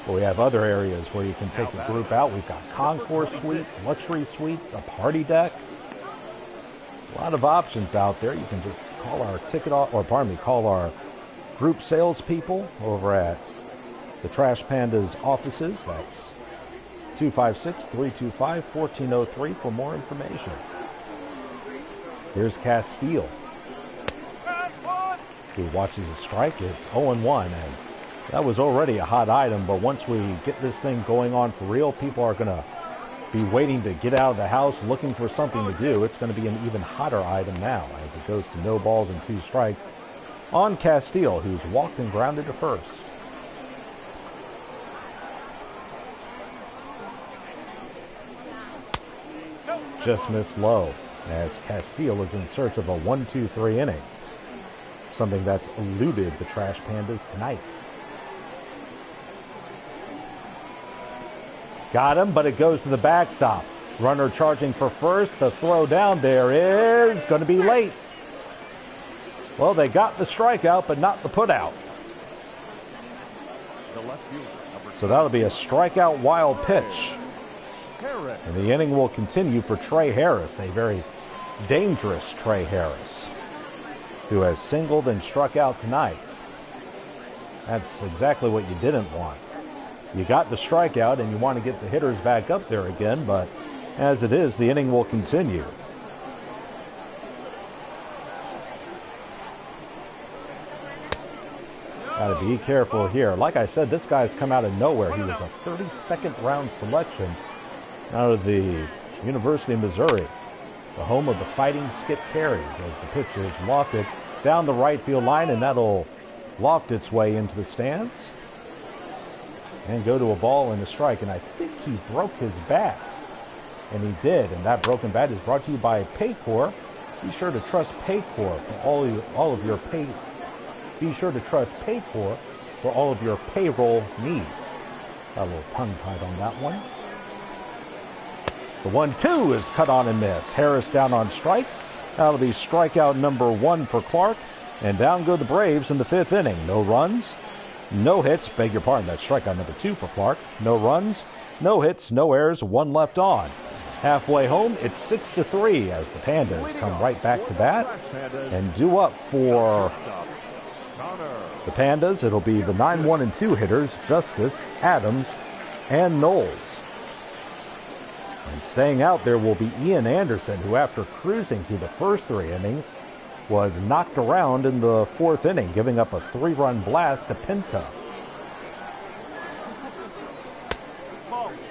Well, we have other areas where you can take a group out. We've got concourse suites, luxury suites, a party deck. A lot of options out there. You can just call our call our group salespeople over at the Trash Pandas offices. That's 256-325-1403 for more information. Here's Castile. He watches a strike. It's 0-1, and that was already a hot item, but once we get this thing going on for real, people are going to be waiting to get out of the house looking for something to do. It's going to be an even hotter item now as it goes to no balls and 2 strikes on Castile, who's walked and grounded to first. Just missed low as Castile is in search of a 1-2-3 inning. Something that's eluded the Trash Pandas tonight. Got him, but it goes to the backstop. Runner charging for first. The throw down there is going to be late. Well, they got the strikeout, but not the putout. So that'll be a strikeout wild pitch. And the inning will continue for Trey Harris, a very dangerous Trey Harris, who has singled and struck out tonight. That's exactly what you didn't want. You got the strikeout and you want to get the hitters back up there again, but as it is, the inning will continue. Got to be careful here. Like I said, this guy's come out of nowhere. He was a 32nd round selection out of the University of Missouri, the home of the Fighting Skip Carries, as the pitch is lofted down the right field line, and that'll loft its way into the stands and go to a ball and a strike. And I think he broke his bat, and he did. And that broken bat is brought to you by Paycor. Be sure to trust Paycor for all of your pay. Be sure to trust Paycor for all of your payroll needs. Got a little tongue-tied on that one. The 1-2 is cut on and missed. Harris down on strikes. That'll be strikeout number 1 for Clark. And down go the Braves in the 5th inning. No runs, no hits. Beg your pardon, that's strikeout number 2 for Clark. No runs, no hits, no errors, 1 left on. Halfway home, it's 6-3 as the Pandas come right back to bat. And due up for the Pandas, it'll be the 9-1-2 hitters, Justice, Adams, and Knowles. And staying out there will be Ian Anderson, who after cruising through the first 3 innings, was knocked around in the 4th inning, giving up a 3-run blast to Pinto.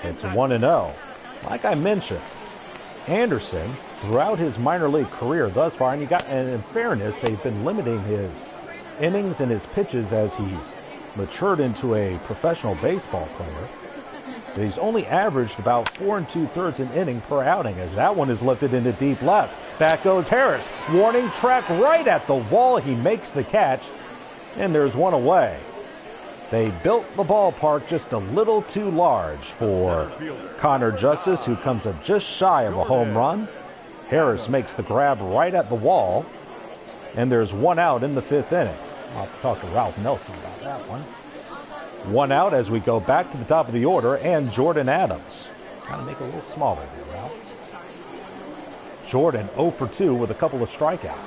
It's 1-0. Like I mentioned, Anderson, throughout his minor league career thus far, and in fairness, they've been limiting his innings and his pitches as he's matured into a professional baseball player. He's only averaged about 4 2/3 an inning per outing, as that one is lifted into deep left. Back goes Harris. Warning track right at the wall. He makes the catch, and there's one away. They built the ballpark just a little too large for Connor Justice, who comes up just shy of a home run. Harris makes the grab right at the wall, and there's one out in the 5th inning. I'll have to talk to Ralph Nelson about that one. One out as we go back to the top of the order, and Jordan Adams. Trying to make it a little smaller here, Ralph. Jordan 0 for 2 with a couple of strikeouts.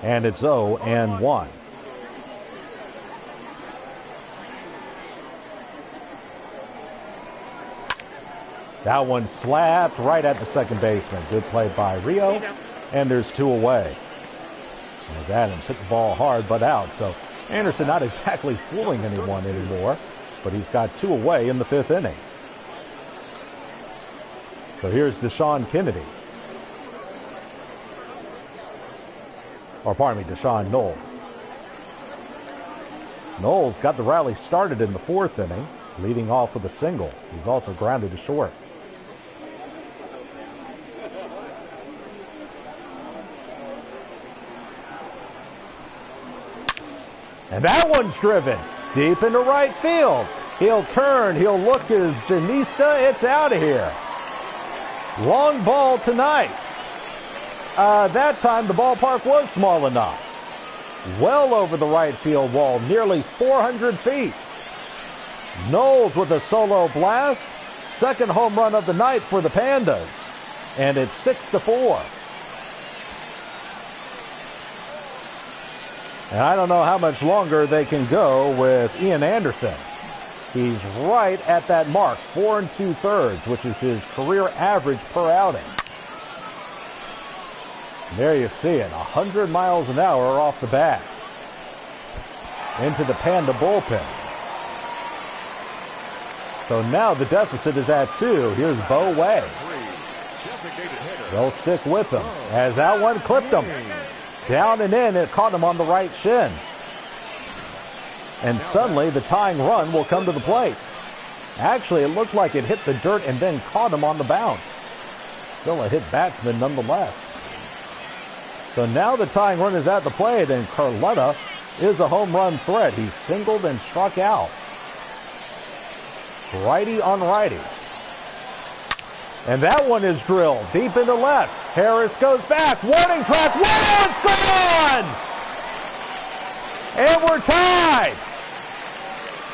And it's 0-1. That one slapped right at the second baseman. Good play by Rio, and there's 2 away. As Adams hit the ball hard but out. So Anderson not exactly fooling anyone anymore, but he's got 2 away in the 5th inning. So here's Deshaun Kennedy. Or pardon me, Deshaun Knowles. Knowles got the rally started in the 4th inning, leading off with a single. He's also grounded to short. And that one's driven deep into right field. He'll turn, he'll look as Janista, it's out of here. Long ball tonight. That time the ballpark was small enough. Well over the right field wall, nearly 400 feet. Knowles with a solo blast. Second home run of the night for the Pandas. And it's 6-4. And I don't know how much longer they can go with Ian Anderson. He's right at that mark, 4 2/3, which is his career average per outing. And there you see it, 100 miles an hour off the bat. Into the Panda bullpen. So now the deficit is at 2. Here's Bo Way. They'll stick with him as that one clipped him. Down and in, it caught him on the right shin. And suddenly the tying run will come to the plate. Actually, it looked like it hit the dirt and then caught him on the bounce. Still a hit batsman nonetheless. So now the tying run is at the plate, and Carletta is a home run threat. He singled and struck out. Righty on righty. And that one is drilled deep into left. Harris goes back. Warning track. Whoa, it's gone! And we're tied.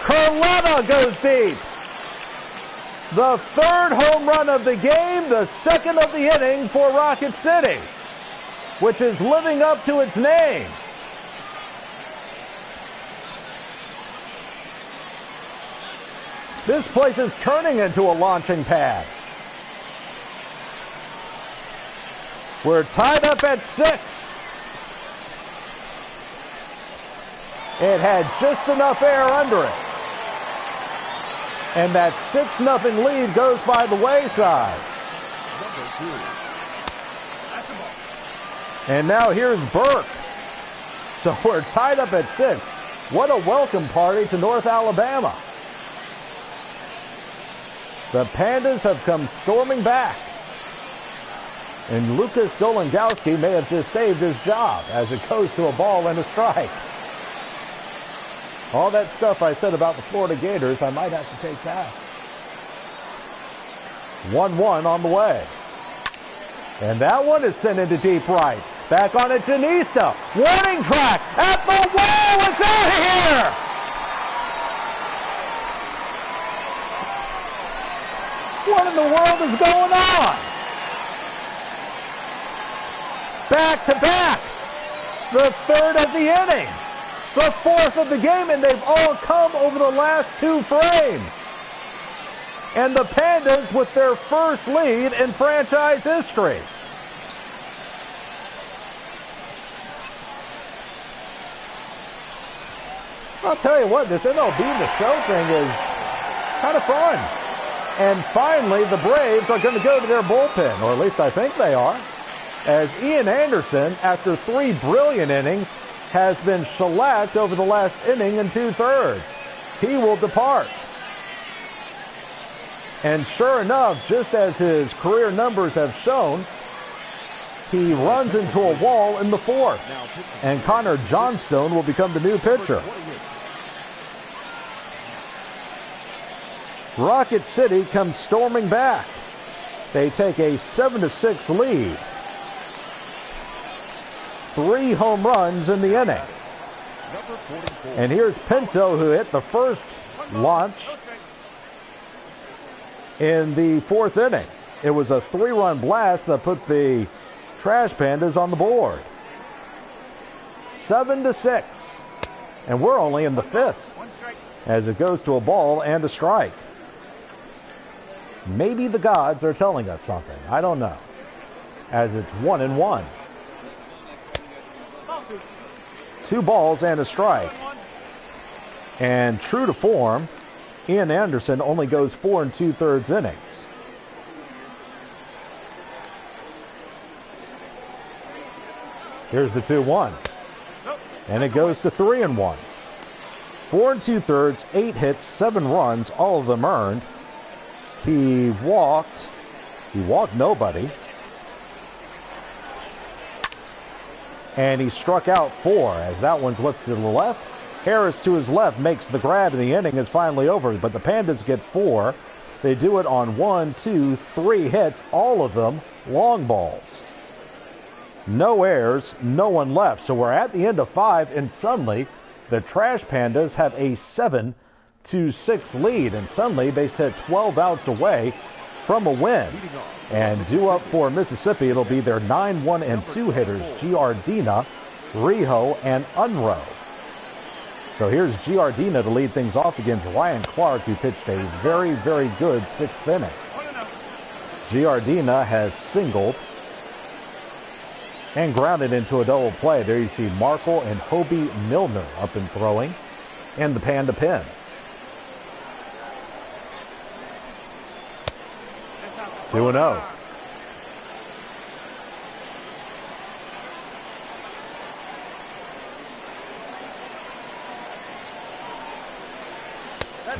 Carletta goes deep. The 3rd home run of the game, the 2nd of the inning for Rocket City, which is living up to its name. This place is turning into a launching pad. We're tied up at 6. It had just enough air under it. And that 6-0 lead goes by the wayside. And now here's Burke. So we're tied up at 6. What a welcome party to North Alabama. The Pandas have come storming back. And Lucas Dolangowski may have just saved his job as it goes to a ball and a strike. All that stuff I said about the Florida Gators, I might have to take back. 1-1 on the way. And that one is sent into deep right. Back on it, Janista. Warning track at the wall. It's out of here! What in the world is going on? Back to back. The 3rd of the inning. The 4th of the game, and they've all come over the last 2 frames. And the Pandas with their first lead in franchise history. I'll tell you what, this MLB The Show thing is kind of fun. And finally, the Braves are going to go to their bullpen, or at least I think they are, as Ian Anderson, after 3 brilliant innings, has been shellacked over the last inning and 2/3. He will depart. And sure enough, just as his career numbers have shown, he runs into a wall in the 4th. And Connor Johnstone will become the new pitcher. Rocket City comes storming back. They take a 7-6 lead. 3 home runs in the inning. And here's Pinto, who hit the first launch in the 4th inning. It was a 3-run blast that put the Trash Pandas on the board. 7-6. And we're only in the 5th as it goes to a ball and a strike. Maybe the gods are telling us something. I don't know. As it's 1-1. 2 balls and a strike. And true to form, Ian Anderson only goes 4 2/3 innings. Here's the 2-1. And it goes to 3-1. 4 2/3, 8 hits, 7 runs, all of them earned. He walked nobody. And he struck out 4 as that one's looked to the left. Harris to his left makes the grab, and the inning is finally over. But the Pandas get 4. They do it on 1, 2, 3 hits, all of them long balls. No errors, no one left. So we're at the end of 5, and suddenly the Trash Pandas have a 7-6 lead. And suddenly they sit 12 outs away from a win. And due up for Mississippi, it'll be their 9-1-2 hitters, Giardina, Rijo, and Unroe. So here's Giardina to lead things off against Ryan Clark, who pitched a very, very good 6th inning. Giardina has singled and grounded into a double play. There you see Markle and Hobie Milner up and throwing in the Panda pen. 2-0.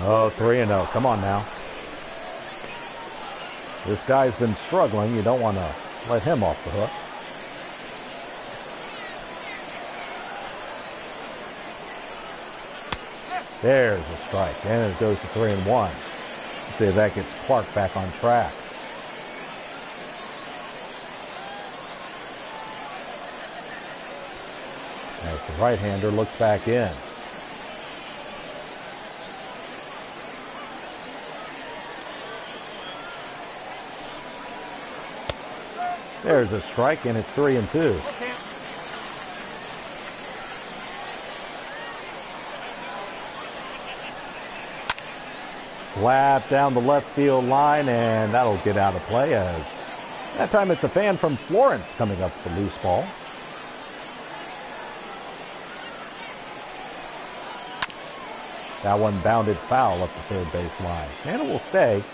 Oh, 3-0. Come on now. This guy's been struggling. You don't want to let him off the hook. There's a strike. And it goes to 3-1. Let's see if that gets Clark back on track. As the right-hander looks back in. There's a strike, and it's 3-2. Slap down the left field line, and that'll get out of play as that time it's a fan from Florence coming up for loose ball. That one bounded foul up the 3rd base line. And it will stay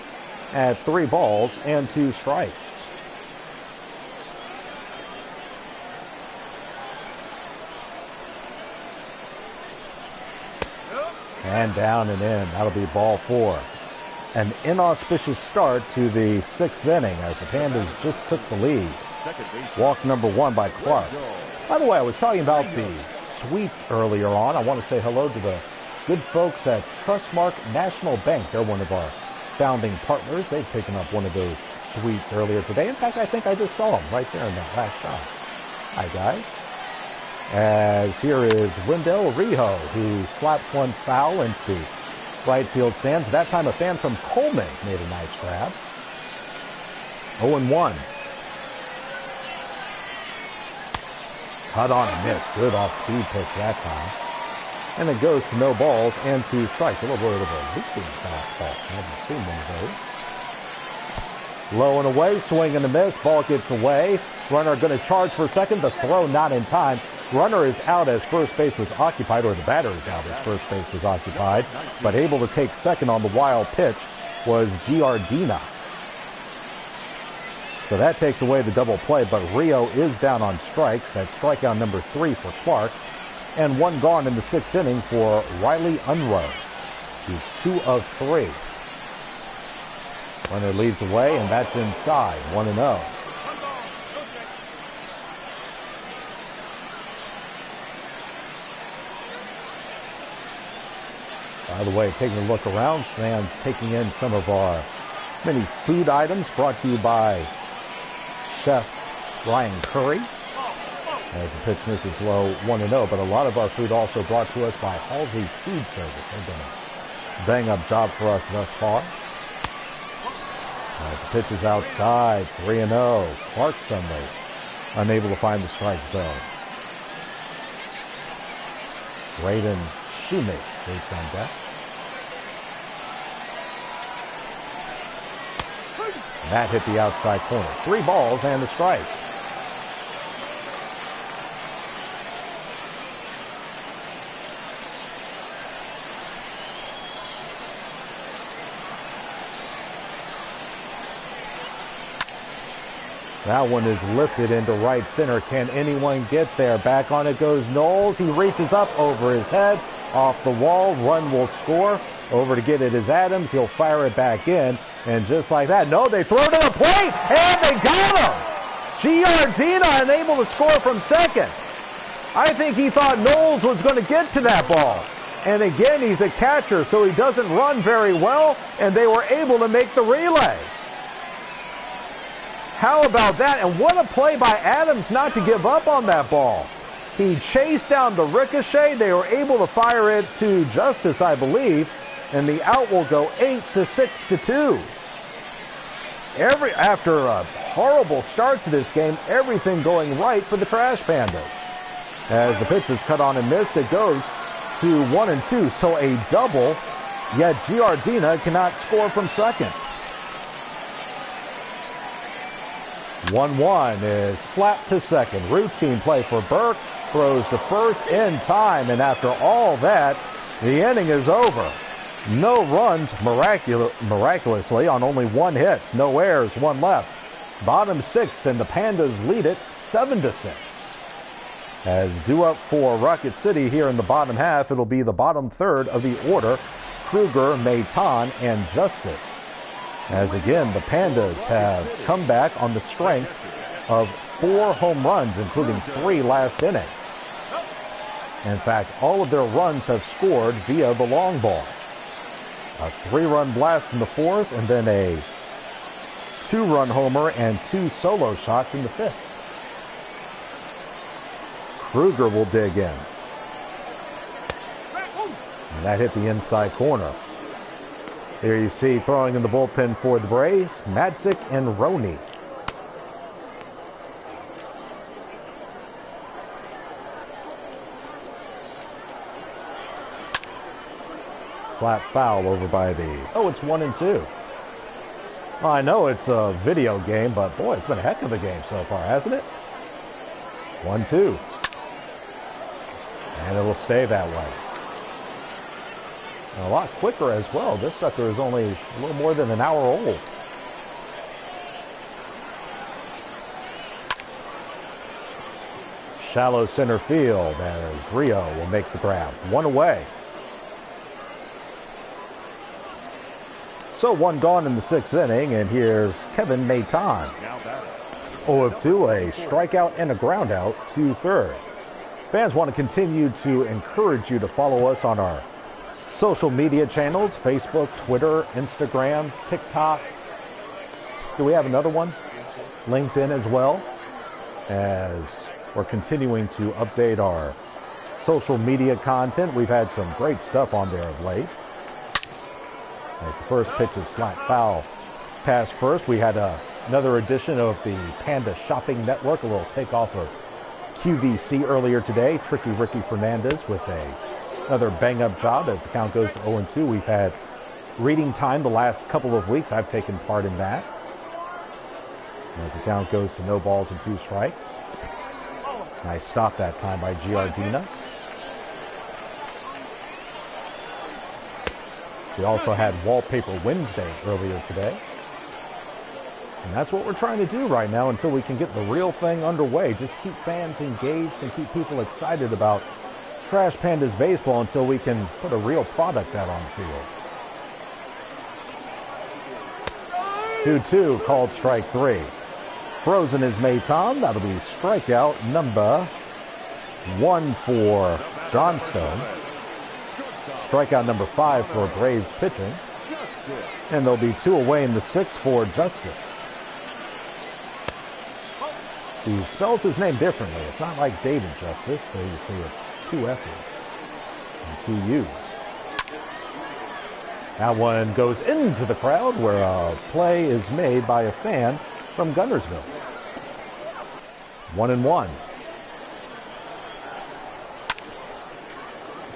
at 3 balls and 2 strikes. And down and in. That'll be ball 4. An inauspicious start to the 6th inning as the Pandas just took the lead. Walk number 1 by Clark. By the way, I was talking about the suites earlier on. I want to say hello to the good folks at Trustmark National Bank. They're one of our founding partners. They've taken up one of those suites earlier today. In fact, I think I just saw them right there in that last shot. Hi, guys. As here is Wendell Rijo, who slaps one foul into the right field stands. That time a fan from Coleman made a nice grab. 0-1. Cut on and miss. Good off-speed pitch that time. And it goes to no balls and 2 strikes. A little bit of a looping fastball. I haven't seen one of those. Low and away, swing and a miss. Ball gets away. Runner going to charge for second. The throw not in time. Runner is out as first base was occupied, or the batter is out as first base was occupied, but able to take second on the wild pitch was Giardina. So that takes away the double play, but Rio is down on strikes. That's strikeout number 3 for Clark. And 1 gone in the 6th inning for Riley Unruh. He's 2 of 3. Runner leads away, and that's inside, 1-0. By the way, taking a look around, fans taking in some of our many food items brought to you by Chef Ryan Curry. As the pitch misses low, 1-0, but a lot of our food also brought to us by Halsey Food Service. They've done a bang-up job for us thus far. As the pitch is outside, 3-0. Clark Sunday unable to find the strike zone. Braden Shoemake waits on deck. That hit the outside corner. 3 balls and a strike. That one is lifted into right center. Can anyone get there? Back on it goes Knowles. He reaches up over his head. Off the wall. Run will score. Over to get it is Adams. He'll fire it back in. And just like that, no, they throw to the plate. And they got him. Giardina unable to score from second. I think he thought Knowles was going to get to that ball. And again, he's a catcher, so he doesn't run very well. And they were able to make the relay. How about that? And what a play by Adams not to give up on that ball. He chased down the ricochet. They were able to fire it to Justice, I believe. And the out will go 8-6-2. After a horrible start to this game, everything going right for the Trash Pandas. As the pitch is cut on and missed, it goes to 1-2. So a double, yet Giardina cannot score from second. 1-1 is slapped to second. Routine play for Burke. Throws to first in time. And after all that, the inning is over. No runs miraculously on only 1 hit. No errors, 1 left. Bottom 6, and the Pandas lead it 7-6. As due up for Rocket City here in the bottom half, it'll be the bottom third of the order. Kruger, Maitan, and Justice. As again, the Pandas have come back on the strength of 4 home runs, including 3 last inning. In fact, all of their runs have scored via the long ball. A 3-run blast in the 4th, and then a 2-run homer and 2 solo shots in the 5th. Kruger will dig in. And that hit the inside corner. Here you see throwing in the bullpen for the Braves, Madzik and Roney. Slap foul over by the... Oh, it's 1-2. Well, I know it's a video game, but boy, it's been a heck of a game so far, hasn't it? 1-2. And it'll stay that way. And a lot quicker as well. This sucker is only a little more than an hour old. Shallow center field as Rio will make the grab. 1 away. So 1 gone in the 6th inning, and here's Kevin Maitan. 0 of 2, a strikeout and a ground out to third. Fans want to continue to encourage you to follow us on our social media channels, Facebook, Twitter, Instagram, TikTok. Do we have another one? LinkedIn as well, as we're continuing to update our social media content. We've had some great stuff on there of late. As the first pitch is slap foul past first, we had another edition of the Panda Shopping Network, a little takeoff of QVC earlier today. Tricky Ricky Fernandez with another bang-up job as the count goes to 0-2. We've had reading time the last couple of weeks. I've taken part in that. As the count goes to no balls and 2 strikes. Nice stop that time by Giardina. We also had Wallpaper Wednesday earlier today. And that's what we're trying to do right now until we can get the real thing underway. Just keep fans engaged and keep people excited about Trash Pandas baseball until we can put a real product out on the field. 2-2, called strike 3. Frozen is Maton. That'll be strikeout number 1 for Johnstone. Strikeout number 5 for Braves pitching. And there'll be 2 away in the 6th for Justice. He spells his name differently. It's not like David Justice. So you see it's 2 S's and 2 U's. That one goes into the crowd where a play is made by a fan from Gunnersville. 1-1.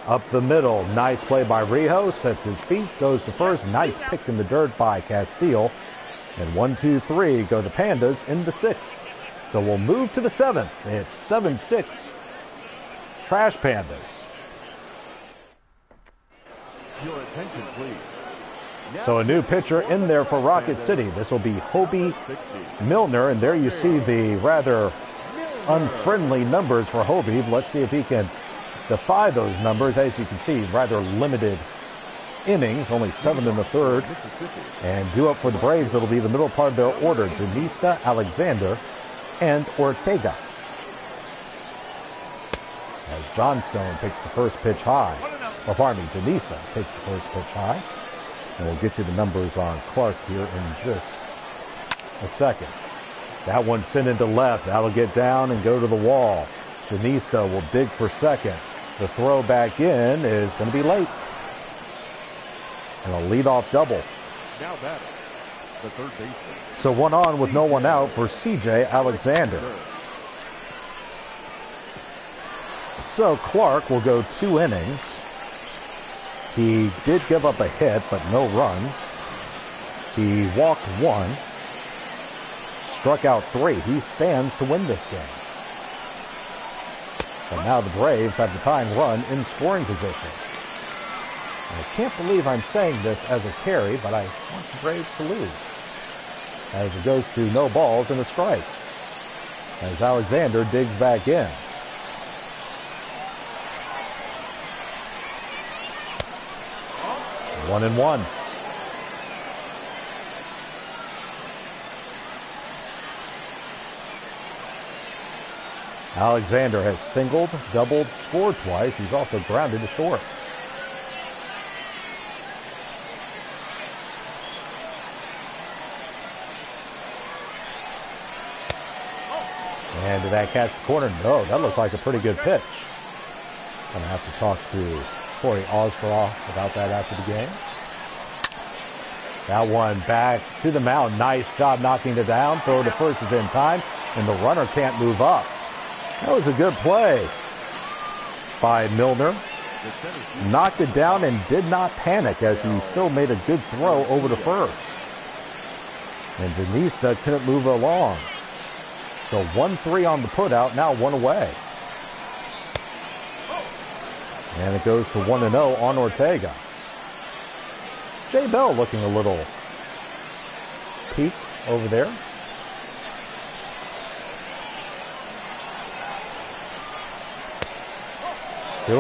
Up the middle, nice play by Rijo, sets his feet, goes to first, nice pick in the dirt by Castile. And 1, 2, 3 go the Pandas in the 6th. So we'll move to the 7th. It's 7-6 Trash Pandas. Your attention, please. So a new pitcher in there for Rocket City. This will be Hobie Milner, and there you see the rather unfriendly numbers for Hobie. Let's see if he can defy those numbers. As you can see, rather limited innings, only 7 in the 3rd. And due up for the Braves, it'll be the middle part of their order, Janista, Alexander, and Ortega. As Johnstone takes the first pitch high. Or pardon me, Janista takes the first pitch high. And we'll get you the numbers on Clark here in just a second. That one's sent into left. That'll get down and go to the wall. Janista will dig for second. The throw back in is going to be late. And a leadoff double. Now batting, the third baseman. So 1 on with no one out for C.J. Alexander. So Clark will go 2 innings. He did give up a hit, but no runs. He walked 1. Struck out 3. He stands to win this game. And now the Braves have the tying run in scoring position. And I can't believe I'm saying this as a carry, but I want the Braves to lose. As it goes to no balls and a strike. As Alexander digs back in. One and one. Alexander has singled, doubled, scored twice. He's also grounded to short. And did that catch the corner? No, that looked like a pretty good pitch. I'm going to have to talk to Corey Osbrough about that after the game. That one back to the mound. Nice job knocking it down. Throw to first is in time, and the runner can't move up. That was a good play by Milner. Knocked it down and did not panic as he still made a good throw over to first. And Janista couldn't move along. So 1-3 on the putout, now 1 away. And it goes to 1-0 on Ortega. Jay Bell looking a little peaked over there. As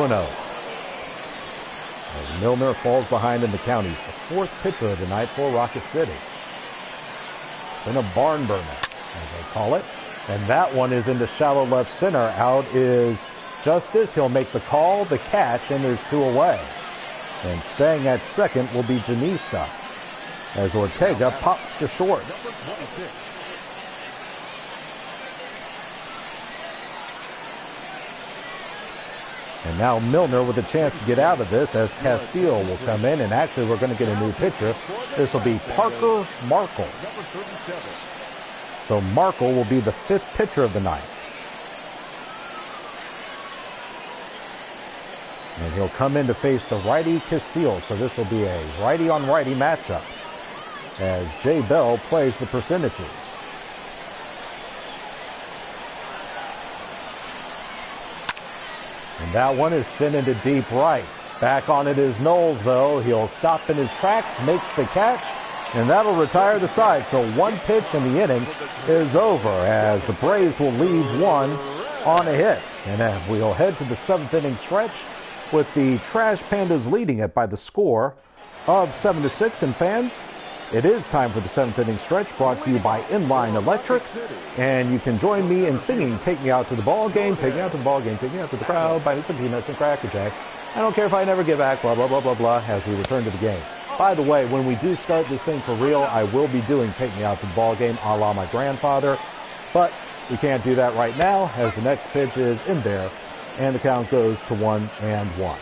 Milner falls behind in the count. He's the 4th pitcher of the night for Rocket City. Been a barn burner, as they call it. And that one is into shallow left center. Out is Justice. He'll make the call, the catch, and there's 2 away. And staying at second will be Janista as Ortega pops to short. And now Milner with a chance to get out of this as Castile will come in. And actually we're going to get a new pitcher. This will be Parker Markle. So Markle will be the 5th pitcher of the night. And he'll come in to face the righty Castile. So this will be a righty-on-righty matchup as Jay Bell plays the percentages. And that one is sent into deep right. Back on it is Knowles, though. He'll stop in his tracks, makes the catch, and that'll retire the side. So one pitch in the inning is over as the Braves will leave one on a hit. And we'll head to the 7th inning stretch with the Trash Pandas leading it by the score of 7-6. And fans, it is time for the 7th inning stretch, brought to you by Inline Electric. And you can join me in singing Take Me Out to the Ball Game, Take Me Out to the Ball Game, Take Me Out to the Crowd, buy me some peanuts and Cracker Jacks. I don't care if I never get back, blah, blah, blah, blah, blah, as we return to the game. By the way, when we do start this thing for real, I will be doing Take Me Out to the Ball Game a la my grandfather. But we can't do that right now as the next pitch is in there, and the count goes to 1-1.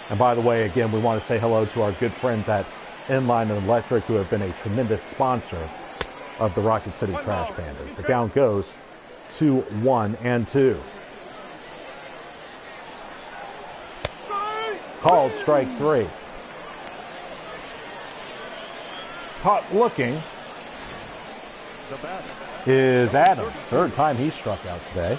And by the way, again, we want to say hello to our good friends at Inline Electric, who have been a tremendous sponsor of the Rocket City Trash Pandas. The count goes to 1-2. Called strike 3. Caught looking is Adams. Third time he struck out today.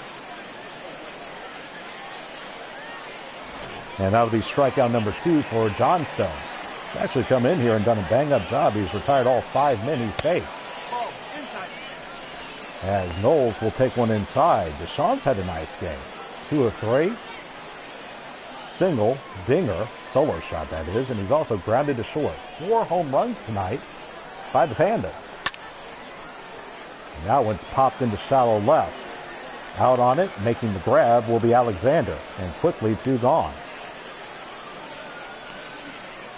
And that'll be strikeout number 2 for Johnstone. He's actually come in here and done a bang-up job. He's retired all 5 men he's faced. As Knowles will take one inside. Deshaun's had a nice game. 2 of 3. Single, dinger, solo shot that is, and he's also grounded to short. 4 home runs tonight by the Pandas. And that one's popped into shallow left. Out on it, making the grab will be Alexander, and quickly 2 gone.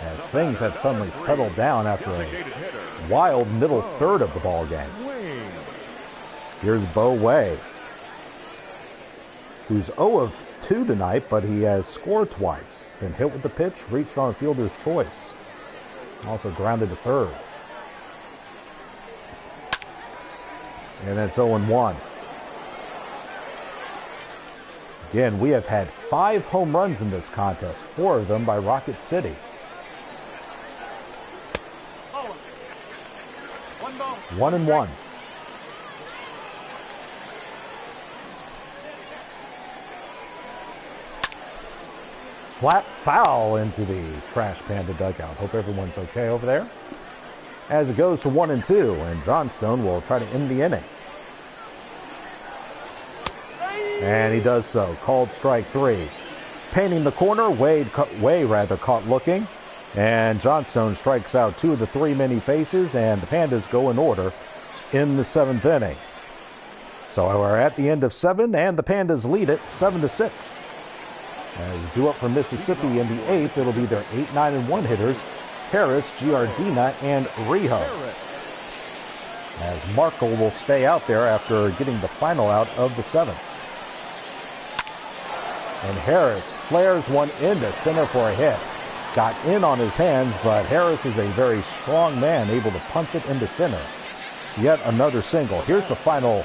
As things have suddenly settled down after a wild middle third of the ball game. Here's Bo Way, who's 0 of 2 tonight, but he has scored twice. Been hit with the pitch, reached on a fielder's choice. Also grounded to third. And it's 0-1. Again, we have had 5 home runs in this contest, 4 of them by Rocket City. 1-1. Slap foul into the Trash Panda dugout. Hope everyone's okay over there. As it goes to 1-2, and Johnstone will try to end the inning. And he does so. Called strike 3. Painting the corner, Way caught looking. And Johnstone strikes out 2 of the 3 men he faces, and the Pandas go in order in the 7th inning. So we're at the end of 7, and the Pandas lead it 7-6. As due up for Mississippi in the 8th, it'll be their 8, 9, and 1 hitters, Harris, Giardina, and Rijo. As Markle will stay out there after getting the final out of the 7th. And Harris flares one into center for a hit. Got in on his hands, but Harris is a very strong man, able to punch it into center. Yet another single. Here's the final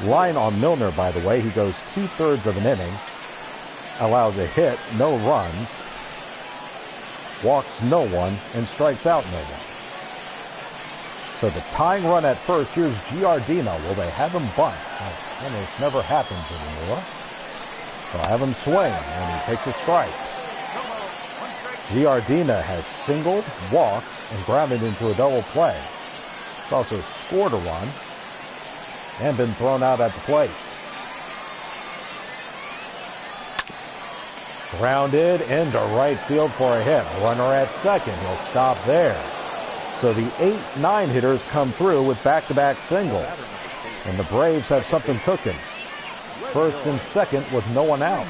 line on Milner, by the way. He goes 2/3 of an inning. Allows a hit, no runs. Walks no one, and strikes out no one. So the tying run at first, here's Giardina. Will they have him bunt? Almost never happens anymore. They'll have him swing, and he takes a strike. Giardina has singled, walked, and grounded into a double play. He's also scored a run and been thrown out at the plate. Grounded into right field for a hit. Runner at second. He'll stop there. So the 8, 9 hitters come through with back-to-back singles. And the Braves have something cooking. First and second with no one out.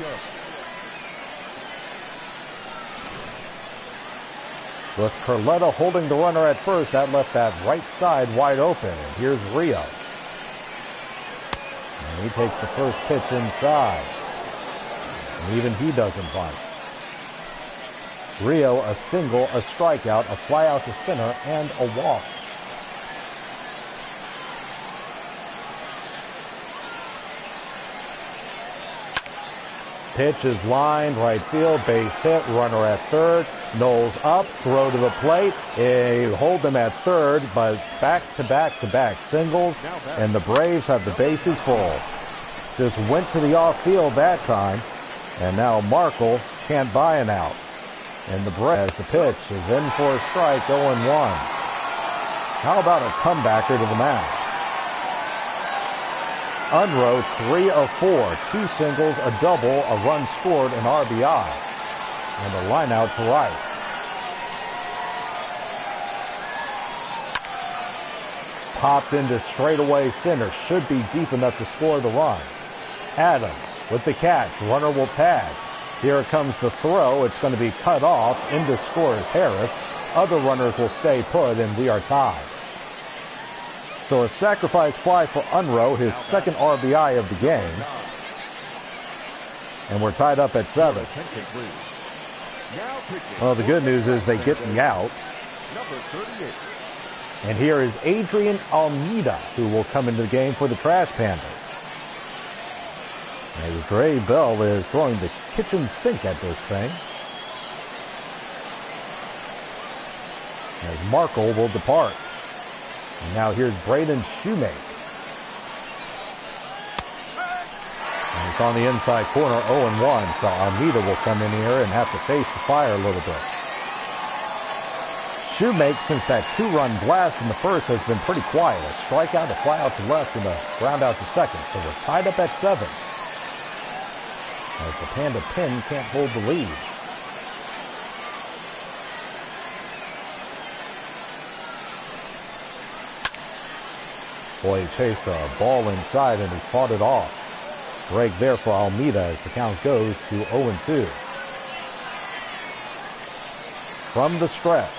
With Carletta holding the runner at first, that left that right side wide open. And here's Rio. And he takes the first pitch inside. And even he doesn't bunt. Rio, a single, a strikeout, a fly out to center, and a walk. Pitch is lined, right field, base hit, runner at third. Knowles up, throw to the plate. He'll hold them at third, but back-to-back singles, and the Braves have the bases full. Just went to the off field that time. And now Markle can't buy an out. And the pitch is in for a strike, 0-1. How about a comebacker to the mound? Unrow, 3 of 4. 2 singles, a double, a run scored, an RBI. And a line out to right. Popped into straightaway center. Should be deep enough to score the run. Adams with the catch. Runner will pass. Here comes the throw. It's going to be cut off. In to score is Harris. Other runners will stay put, and we are tied. So a sacrifice fly for Unrow, his second RBI of the game. And we're tied up at 7. Well, the good news is they get the out. And here is Adrian Almeida, who will come into the game for the Trash Pandas. As Dre Bell is throwing the kitchen sink at this thing. As Markle will depart. And now here's Braden Shoemake. And it's on the inside corner, 0-1. So Almeida will come in here and have to face the fire a little bit. Shoemake, since that 2-run blast in the first, has been pretty quiet. A strikeout, a fly out to left, and a ground out to second. So we're tied up at 7. As the Panda pin can't hold the lead. Boy, he chased a ball inside and he fought it off. Break there for Almeida as the count goes to 0-2. From the stretch.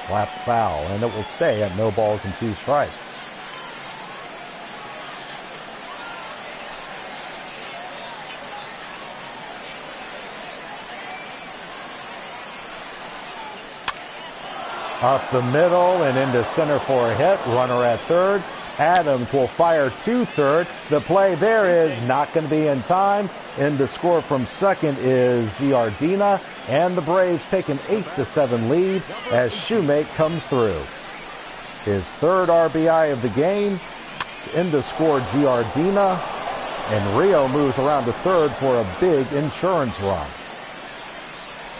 Slapped foul, and it will stay at no balls and 2 strikes. Up the middle and into center for a hit. Runner at third. Adams will fire to third. The play there is not going to be in time. And the score from second is Giardina. And the Braves take an 8-7 lead as Shoemake comes through. His third RBI of the game. In the score, Giardina. And Rio moves around to third for a big insurance run.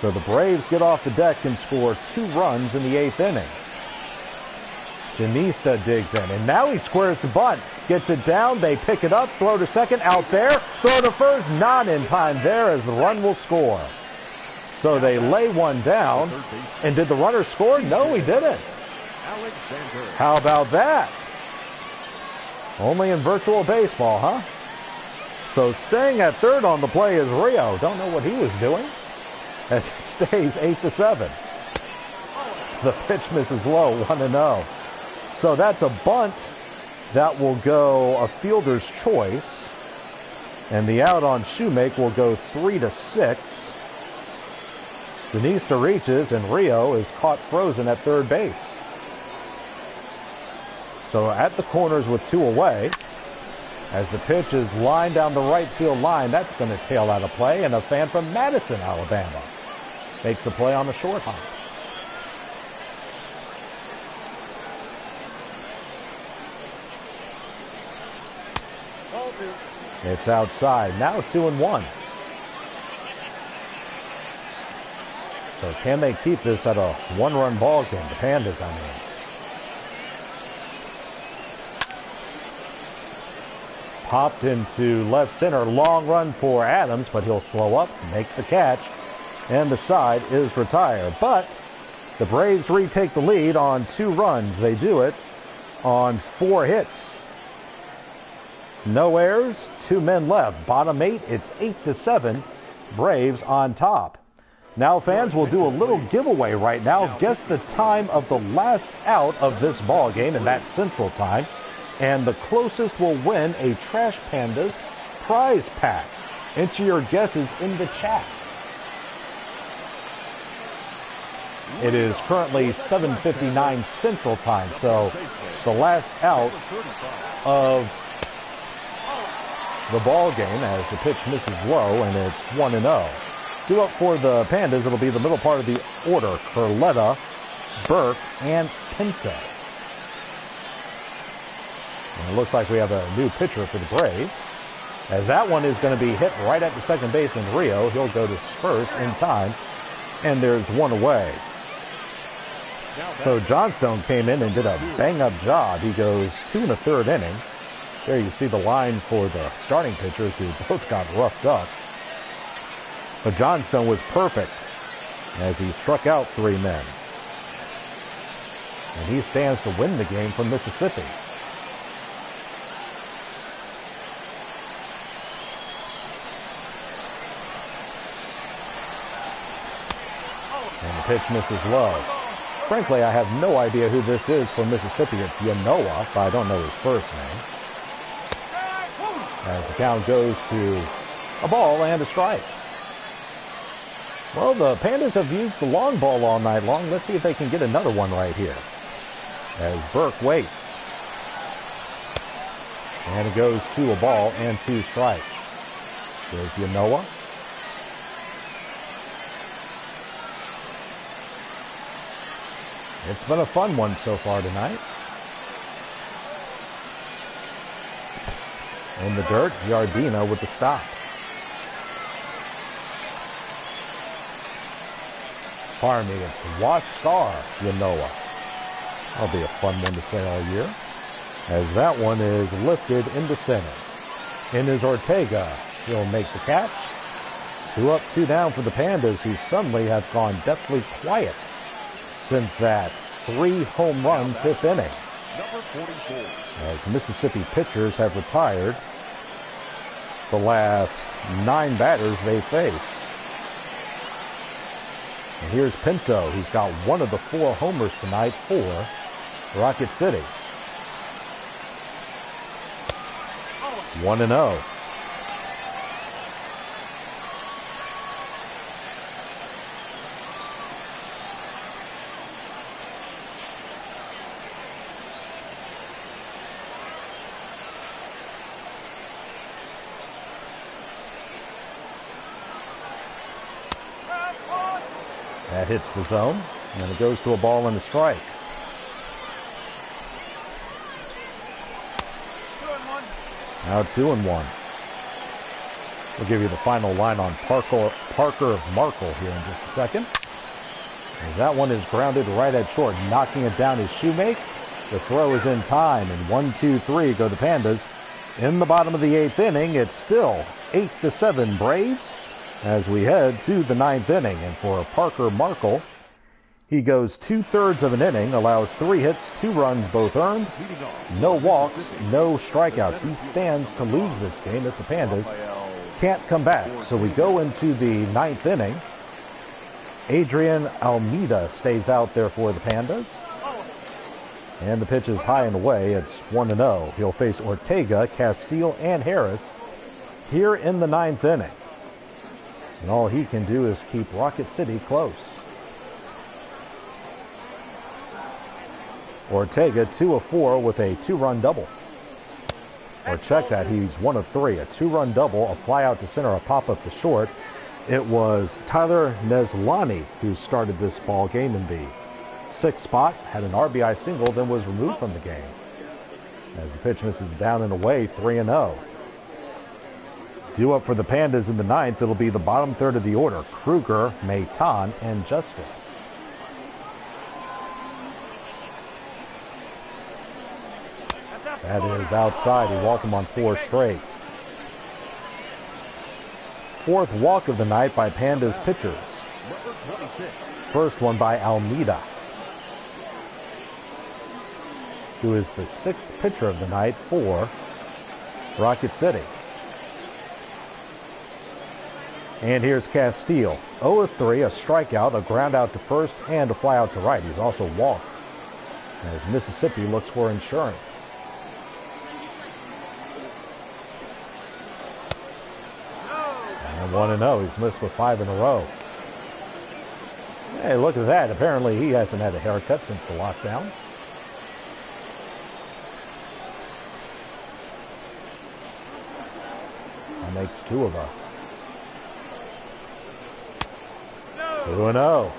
So the Braves get off the deck and score 2 runs in the 8th inning. Janista digs in, and now he squares the bunt. Gets it down, they pick it up, throw to second, out there, throw to first, not in time there as the run will score. So they lay one down, and did the runner score? No, he didn't. How about that? Only in virtual baseball, huh? So staying at third on the play is Rio. Don't know what he was doing. As it stays 8-7. The pitch misses low, 1-0. So that's a bunt that will go a fielder's choice. And the out on Shoemake will go 3-6. Janista reaches, and Rio is caught frozen at third base. So at the corners with 2 away, as the pitch is lined down the right field line, that's going to tail out of play, and a fan from Madison, Alabama, makes the play on the short hop. It's outside. Now it's 2-1. So can they keep this at a 1-run ball game? The Pandas, I mean. Popped into left center. Long run for Adams, but he'll slow up, makes the catch, and the side is retired. But the Braves retake the lead on 2 runs. They do it on 4 hits. No errors, 2 men left. Bottom 8, it's 8-7. Braves on top. Now fans will do a little giveaway right now. Guess the time of the last out of this ball game, and that's Central Time. And the closest will win a Trash Pandas prize pack. Enter your guesses in the chat. It is currently 7:59 Central Time, so the last out of the ball game as the pitch misses low, and it's 1-0. 2 up for the Pandas. It'll be the middle part of the order. Carletta, Burke, and Pinto. And it looks like we have a new pitcher for the Braves. As that one is going to be hit right at the second baseman, Rio. He'll go to first in time. And there's one away. So Johnstone came in and did a bang-up job. He goes 2 1/3 innings. There you see the line for the starting pitchers who both got roughed up. But Johnstone was perfect as he struck out 3 men. And he stands to win the game from Mississippi. And the pitch misses low. Frankly, I have no idea who this is for Mississippi. It's Yanoa, but I don't know his first name. As the count goes to a ball and a strike. Well, the Pandas have used the long ball all night long. Let's see if they can get another one right here. As Burke waits. And it goes to a ball and 2 strikes. There's Yanoa. It's been a fun one so far tonight. In the dirt, Giardina with the stop. Pardon me, it's Washkar Yanoa. That'll be a fun one to say all year. As that one is lifted into center. In is Ortega. He'll make the catch. 2 up, 2 down for the Pandas, who suddenly have gone deathly quiet since that 3 home run 5th inning. Number 44. As Mississippi pitchers have retired the last 9 batters they faced. And here's Pinto, who's got 1 of the 4 homers tonight for Rocket City. 1-0. That hits the zone, and it goes to a ball and a strike. 2-1. Now 2-1. We'll give you the final line on Parker Markle here in just a second. As that one is grounded right at short, knocking it down is Shoemake. The throw is in time, and 1-2-3 go the Pandas. In the bottom of the 8th inning, it's still 8-7 Braves. As we head to the 9th inning, and for Parker Markle, he goes 2/3 of an inning, allows 3 hits, 2 runs, both earned, no walks, no strikeouts. He stands to lose this game if the Pandas can't come back. So we go into the 9th inning. Adrian Almeida stays out there for the Pandas. And the pitch is high and away. It's 1-0. He'll face Ortega, Castile, and Harris here in the 9th inning. And all he can do is keep Rocket City close. Ortega 2 of 4 with a 2-run double. Or check that, he's 1 of 3. A 2-run double, a fly out to center, a pop up to short. It was Tyler Neslani who started this ball game in the 6th spot, had an RBI single, then was removed from the game. As the pitch misses down and away, 3-0. Due up for the Pandas in the 9th, it'll be the bottom third of the order. Kruger, Maitan, and Justice. That is outside. He walked him on 4 straight. 4th walk of the night by Pandas pitchers. First one by Almeida, who is the 6th pitcher of the night for Rocket City. And here's Castile. 0 of 3, a strikeout, a ground out to first, and a fly out to right. He's also walked as Mississippi looks for insurance. And 1-0. He's missed with 5 in a row. Hey, look at that. Apparently he hasn't had a haircut since the lockdown. That makes 2 of us. 2-0.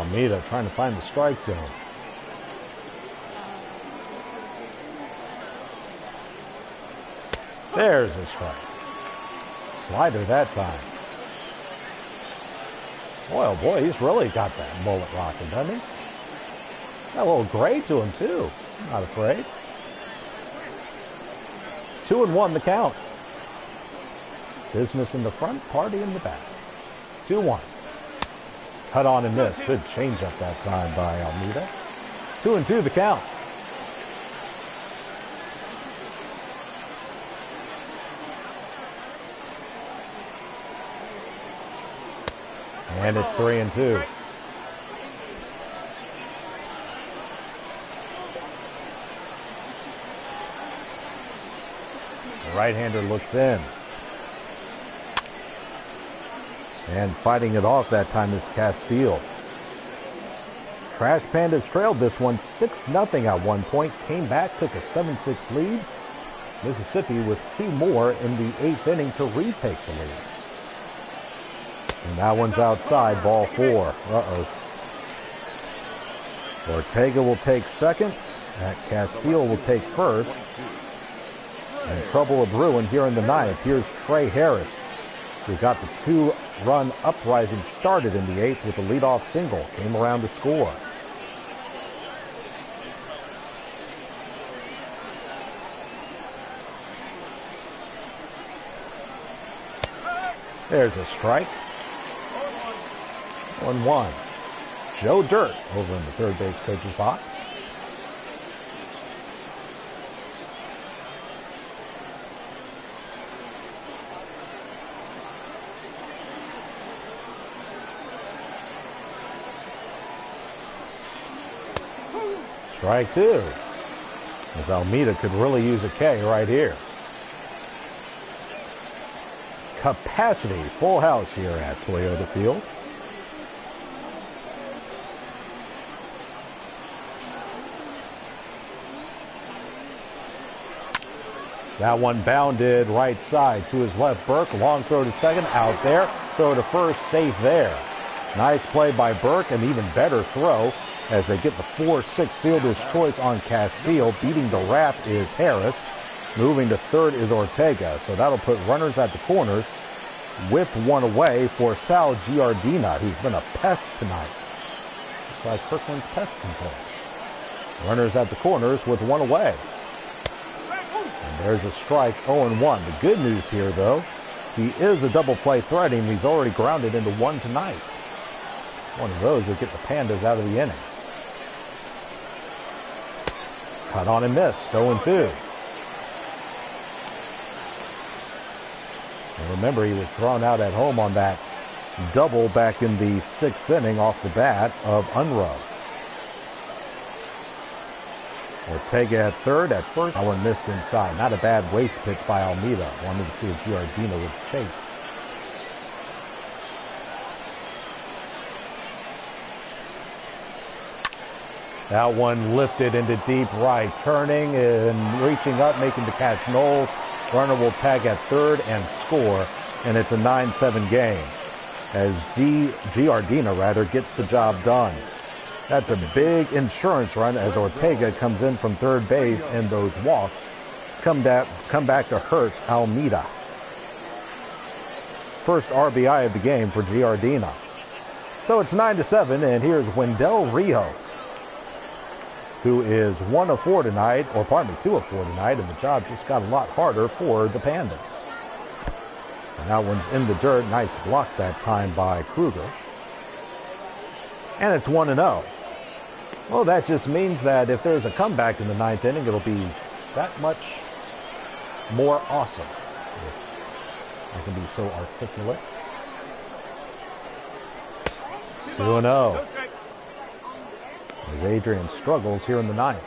Almeida trying to find the strike zone. There's a strike. Slider that time. Oh boy, he's really got that mullet rocking, doesn't he? Got a little gray to him too. Not afraid. 2-1 the count. Business in the front, party in the back. 2-1. Cut on and miss. Good changeup that time by Almeida. 2-2 the count. And it's 3-2. The right-hander looks in. And fighting it off that time is Castile. Trash Pandas trailed this one 6-0 at one point. Came back, took a 7-6 lead. Mississippi with 2 more in the 8th inning to retake the lead. And that one's outside, ball 4. Uh-oh. Ortega will take second. Castile will take first. And trouble of ruin here in the 9th. Here's Trey Harris, who got the 2-run uprising started in the 8th with a leadoff single. Came around to score. There's a strike. 1-1. Joe Dirt over in the third base coach's box. Strike 2. As Almeida could really use a K right here. Capacity full house here at Toyota Field. That one bounded right side to his left. Burke, long throw to second, out there. Throw to first, safe there. Nice play by Burke, an even better throw as they get the 4-6 fielder's choice on Castile. Beating the wrap is Harris. Moving to third is Ortega. So that'll put runners at the corners with 1 away for Sal Giardina, who's been a pest tonight. It's like Kirkland's pest control. Runners at the corners with 1 away. And there's a strike, 0-1. The good news here, though, he is a double play threat, and he's already grounded into 1 tonight. One of those would get the Pandas out of the inning. Cut on and missed, 0-2. And remember, he was thrown out at home on that double back in the 6th inning off the bat of Unruh. Ortega at third. At first, that one missed inside. Not a bad waste pitch by Almeida. Wanted to see if Giardina would chase. That one lifted into deep right. Turning and reaching up, making the catch. Knowles. Runner will tag at third and score. And it's a 9-7 game as Giardina gets the job done. That's a big insurance run as Ortega comes in from third base, and those walks come back to hurt Almeida. First RBI of the game for Giardina. So it's 9-7, and here's Wendell Rio, who is 1 of 4 tonight, or pardon me, 2 of 4 tonight, and the job just got a lot harder for the Pandas. And that one's in the dirt. Nice block that time by Kruger. And it's 1-0. Well, that just means that if there's a comeback in the 9th inning, it'll be that much more awesome. If I can be so articulate. 2-0. As Adrian struggles here in the 9th.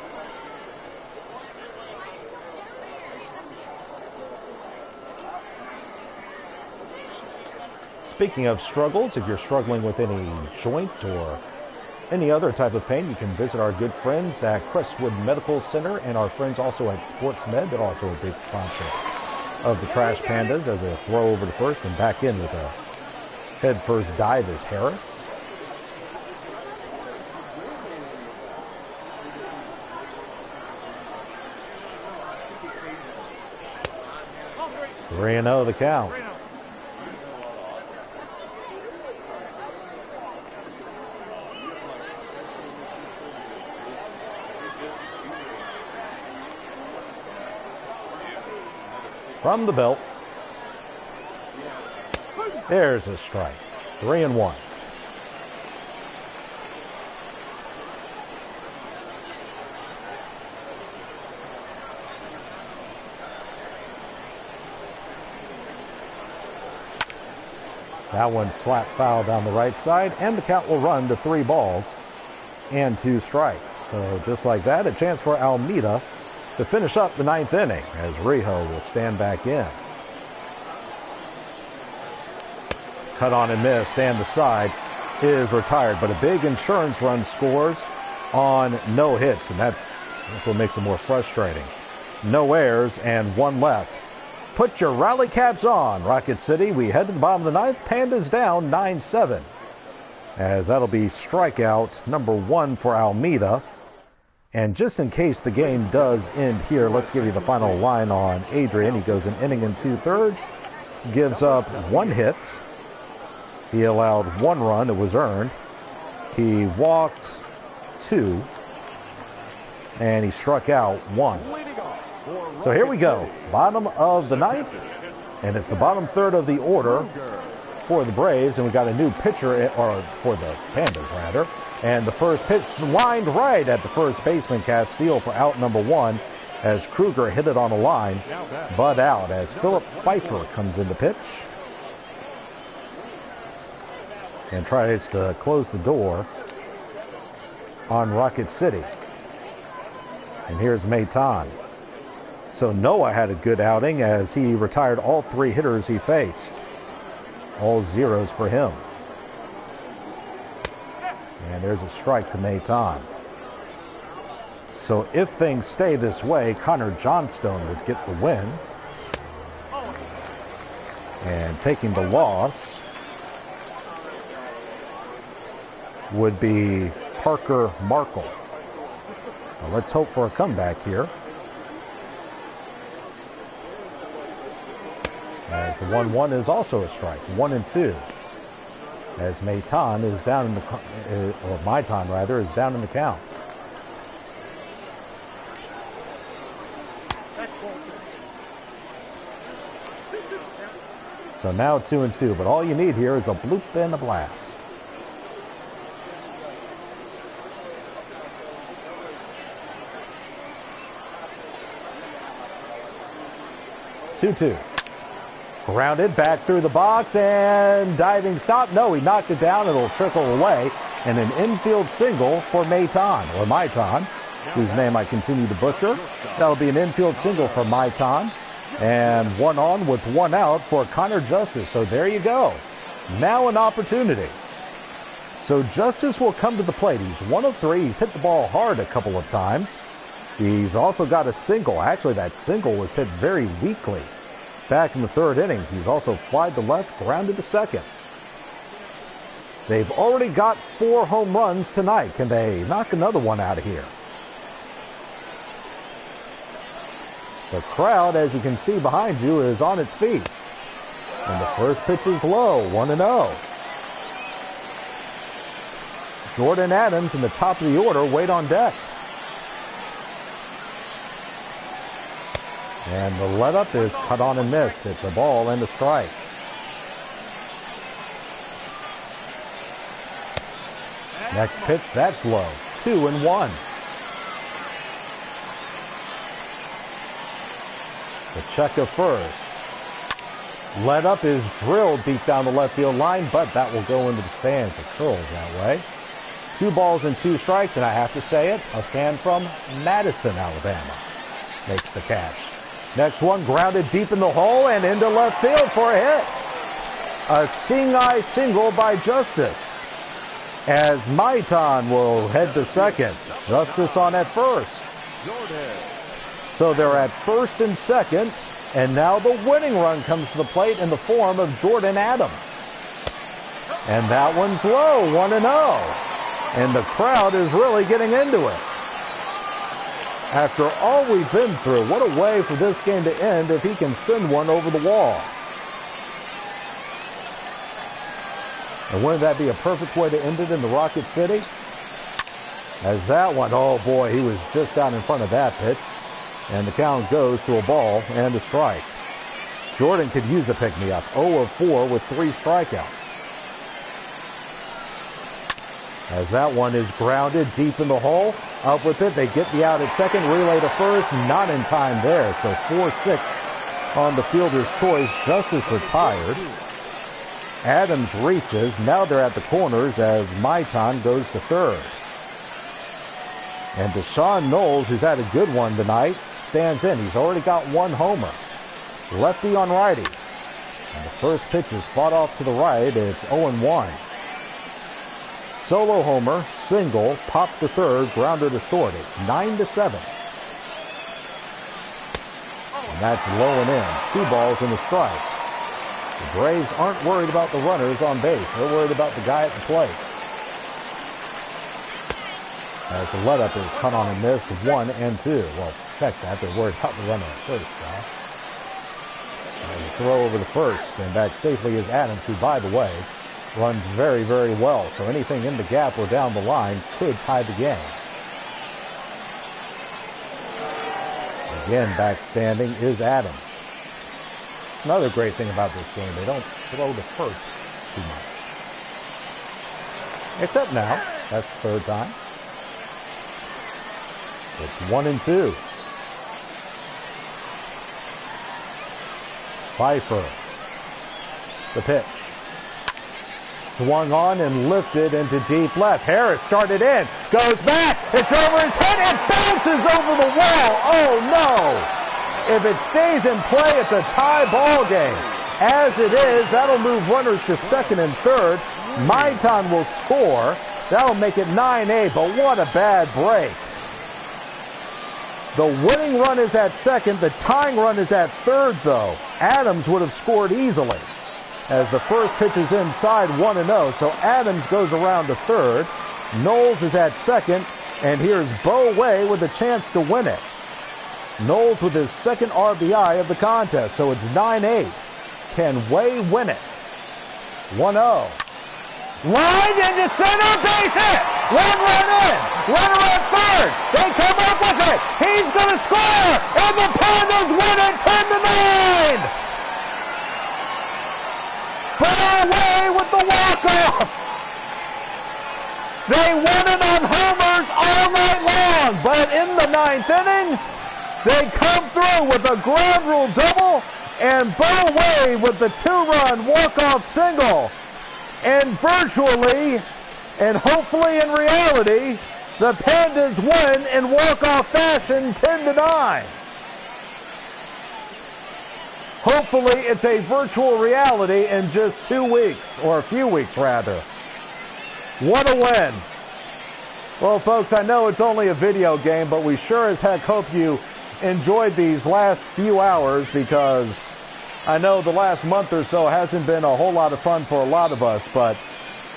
Speaking of struggles, if you're struggling with any joint or any other type of pain, you can visit our good friends at Crestwood Medical Center and our friends also at SportsMED. They're also a big sponsor of the Trash Pandas. As a throw over to first and back in with a head first dive is Harris. 3-0 the count. From the belt. There's a strike. 3-1. That one slap foul down the right side, and the count will run to 3 balls and 2 strikes. So just like that, a chance for Almeida to finish up the 9th inning as Rijo will stand back in. Cut on and missed, and the side is retired. But a big insurance run scores on no hits, and that's what makes it more frustrating. No errors and 1 left. Put your rally caps on, Rocket City. We head to the bottom of the 9th. Pandas down 9-7. As that'll be strikeout number 1 for Almeida. And just in case the game does end here, let's give you the final line on Adrian. He goes an inning and 2/3, gives up 1 hit. He allowed 1 run that was earned. He walked 2, and he struck out 1. So here we go, bottom of the 9th, and it's the bottom 3rd of the order for the Braves, and we got a new pitcher, or for the Pandas rather, and the first pitch lined right at the first baseman, Castile, for out number 1 as Kruger hit it on a line, but out as Philip Pfeiffer comes in the pitch and tries to close the door on Rocket City. And here's Maitan. So Noah had a good outing as he retired all 3 hitters he faced. All zeros for him. And there's a strike to Maitan. So if things stay this way, Connor Johnstone would get the win. And taking the loss would be Parker Markle. Now let's hope for a comeback here. As the 1-1 is also a strike, 1-2. As Maitan is down in the, or Maitan rather, is down in the count. So now 2-2, but all you need here is a bloop and a blast. 2-2. Grounded back through the box and diving stop. No, he knocked it down. It'll trickle away. And an infield single for Maitan, or Maitan, whose name I continue to butcher. That'll be an infield single for Maitan. And 1 on with 1 out for Connor Justice. So there you go. Now an opportunity. So Justice will come to the plate. He's 1 of 3. He's hit the ball hard a couple of times. He's also got a single. Actually, that single was hit very weakly back in the 3rd inning. He's also flied to left, grounded to second. They've already got 4 home runs tonight. Can they knock another one out of here? The crowd, as you can see behind you, is on its feet. And the first pitch is low, 1-0. Jordan Adams in the top of the order wait on deck. And the let-up is cut on and missed. It's a ball and a strike. Next pitch, that's low. 2-1. The check of first. Let-up is drilled deep down the left field line, but that will go into the stands. It curls that way. 2 balls and 2 strikes, and I have to say it, a fan from Madison, Alabama, makes the catch. Next one, grounded deep in the hole and into left field for a hit. A sing-eye single by Justice. As Maitan will head to second. Justice on at first. So they're at first and second. And now the winning run comes to the plate in the form of Jordan Adams. And that one's low, 1-0. And the crowd is really getting into it. After all we've been through, what a way for this game to end if he can send one over the wall. And wouldn't that be a perfect way to end it in the Rocket City? As that one, oh boy, he was just down in front of that pitch. And the count goes to a ball and a strike. Jordan could use a pick-me-up. 0 of 4 with 3 strikeouts. As that one is grounded deep in the hole. Up with it, they get the out at second, relay to first, not in time there. So 4-6 on the fielder's choice, Justice retired. Adams reaches, now they're at the corners as Maitan goes to third. And Deshaun Knowles, who's had a good one tonight, stands in. He's already got 1 homer. Lefty on righty. And the first pitch is fought off to the right, it's 0-1. Solo homer, single, pop to third, grounder to short. It's 9-7. And that's low and in. 2 balls and a strike. The Braves aren't worried about the runners on base. They're worried about the guy at the plate. As the let-up is cut on and missed, 1 and 2. Well, check that. They're worried about the runner at first, Josh. And the throw over the first, and back safely is Adams, who, by the way, runs very, very well. So anything in the gap or down the line could tie the game. Again, back standing is Adams. Another great thing about this game, they don't throw the first too much. Except now, that's the third time. It's 1 and 2. Pfeiffer. The pitch. Swung on and lifted into deep left. Harris started in. Goes back. It's over his head. It bounces over the wall. Oh, no. If it stays in play, it's a tie ball game. As it is, that'll move runners to second and third. Maitan will score. That'll make it 9-8, but what a bad break. The winning run is at second. The tying run is at third, though. Adams would have scored easily. As the first pitch is inside, 1-0. So Adams goes around to third. Knowles is at second. And here's Bo Way with a chance to win it. Knowles with his second RBI of the contest. So it's 9-8. Can Way win it? 1-0. Line into center, base hit. 1 run in. Runner at third. They come up with it. He's going to score. And the Pandas win it 10-9. Away with the walk-off. They won it on homers all night long, but in the 9th inning, they come through with a ground rule double and Bo Way with the 2-run walk-off single. And virtually, and hopefully in reality, the Pandas win in walk-off fashion 10-9. Hopefully, it's a virtual reality in just 2 weeks, or a few weeks, rather. What a win. Well, folks, I know it's only a video game, but we sure as heck hope you enjoyed these last few hours because I know the last month or so hasn't been a whole lot of fun for a lot of us, but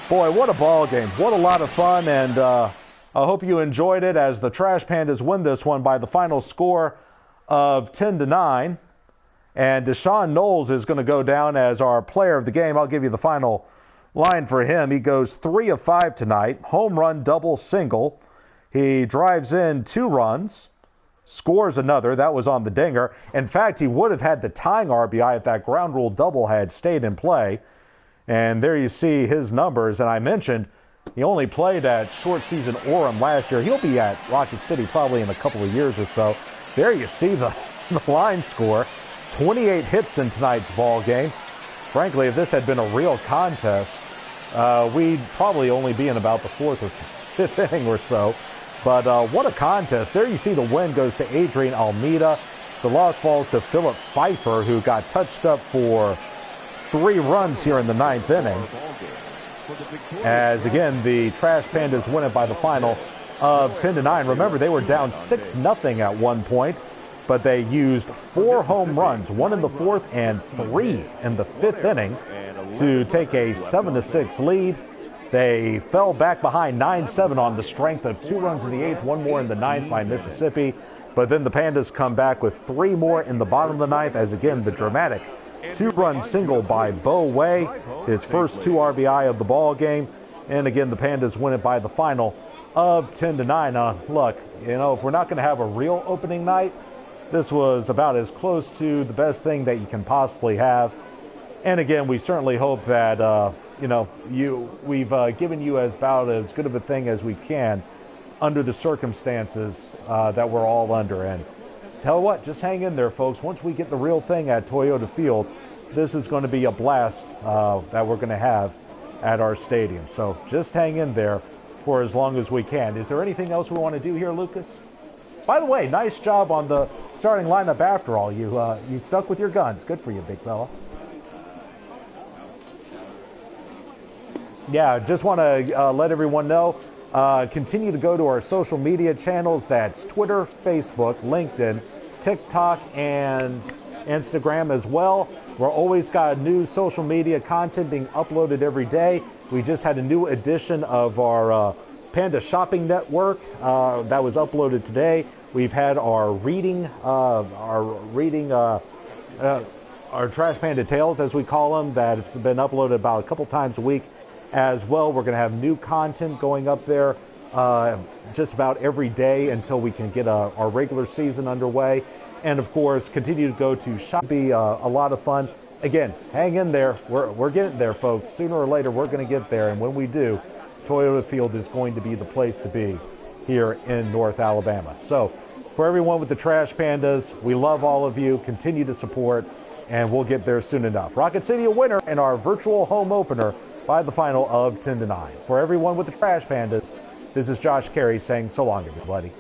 boy, what a ball game. What a lot of fun, and I hope you enjoyed it as the Trash Pandas win this one by the final score of 10-9. And Deshaun Knowles is going to go down as our player of the game. I'll give you the final line for him. He goes 3 of 5 tonight. Home run, double, single. He drives in 2 runs, scores another. That was on the dinger. In fact, he would have had the tying RBI if that ground rule double had stayed in play. And there you see his numbers. And I mentioned he only played at short season Orem last year. He'll be at Rocket City probably in a couple of years or so. There you see the line score. 28 hits in tonight's ball game. Frankly, if this had been a real contest, we'd probably only be in about the 4th or 5th inning or so. But what a contest. There you see the win goes to Adrian Almeida. The loss falls to Philip Pfeiffer, who got touched up for 3 runs here in the 9th inning. As, again, the Trash Pandas win it by the final of 10-9. Remember, they were down 6-0 at one point. But they used 4 home runs, 1 in the 4th and 3 in the 5th inning to take a 7-6 lead. They fell back behind 9-7 on the strength of 2 runs in the 8th, 1 more in the 9th by Mississippi. But then the Pandas come back with 3 more in the bottom of the 9th, as again the dramatic 2-run single by Bo Way, his first 2 RBI of the ball game. And again, the Pandas win it by the final of 10-9. Look, you know, if we're not going to have a real opening night, this was about as close to the best thing that you can possibly have. And again, we certainly hope that we've given you about as good of a thing as we can under the circumstances that we're all under. And tell you what, just hang in there, folks. Once we get the real thing at Toyota Field, this is going to be a blast that we're going to have at our stadium. So just hang in there for as long as we can. Is there anything else we want to do here, Lucas? By the way, nice job on the starting lineup after all. You stuck with your guns. Good for you, big fella. Yeah, just want to let everyone know, continue to go to our social media channels. That's Twitter, Facebook, LinkedIn, TikTok, and Instagram as well. We're always got new social media content being uploaded every day. We just had a new edition of our Panda Shopping Network that was uploaded today. We've had our Trash Panda Tales, as we call them, that have been uploaded about a couple times a week as well. We're going to have new content going up there just about every day until we can get our regular season underway. And of course, continue to go to Champy. A lot of fun. Again, hang in there. We're getting there, folks. Sooner or later, we're going to get there. And when we do, Toyota Field is going to be the place to be here in North Alabama. So for everyone with the Trash Pandas, we love all of you. Continue to support, and we'll get there soon enough. Rocket City a winner in our virtual home opener by the final of 10-9. For everyone with the Trash Pandas, this is Josh Carey saying so long, everybody.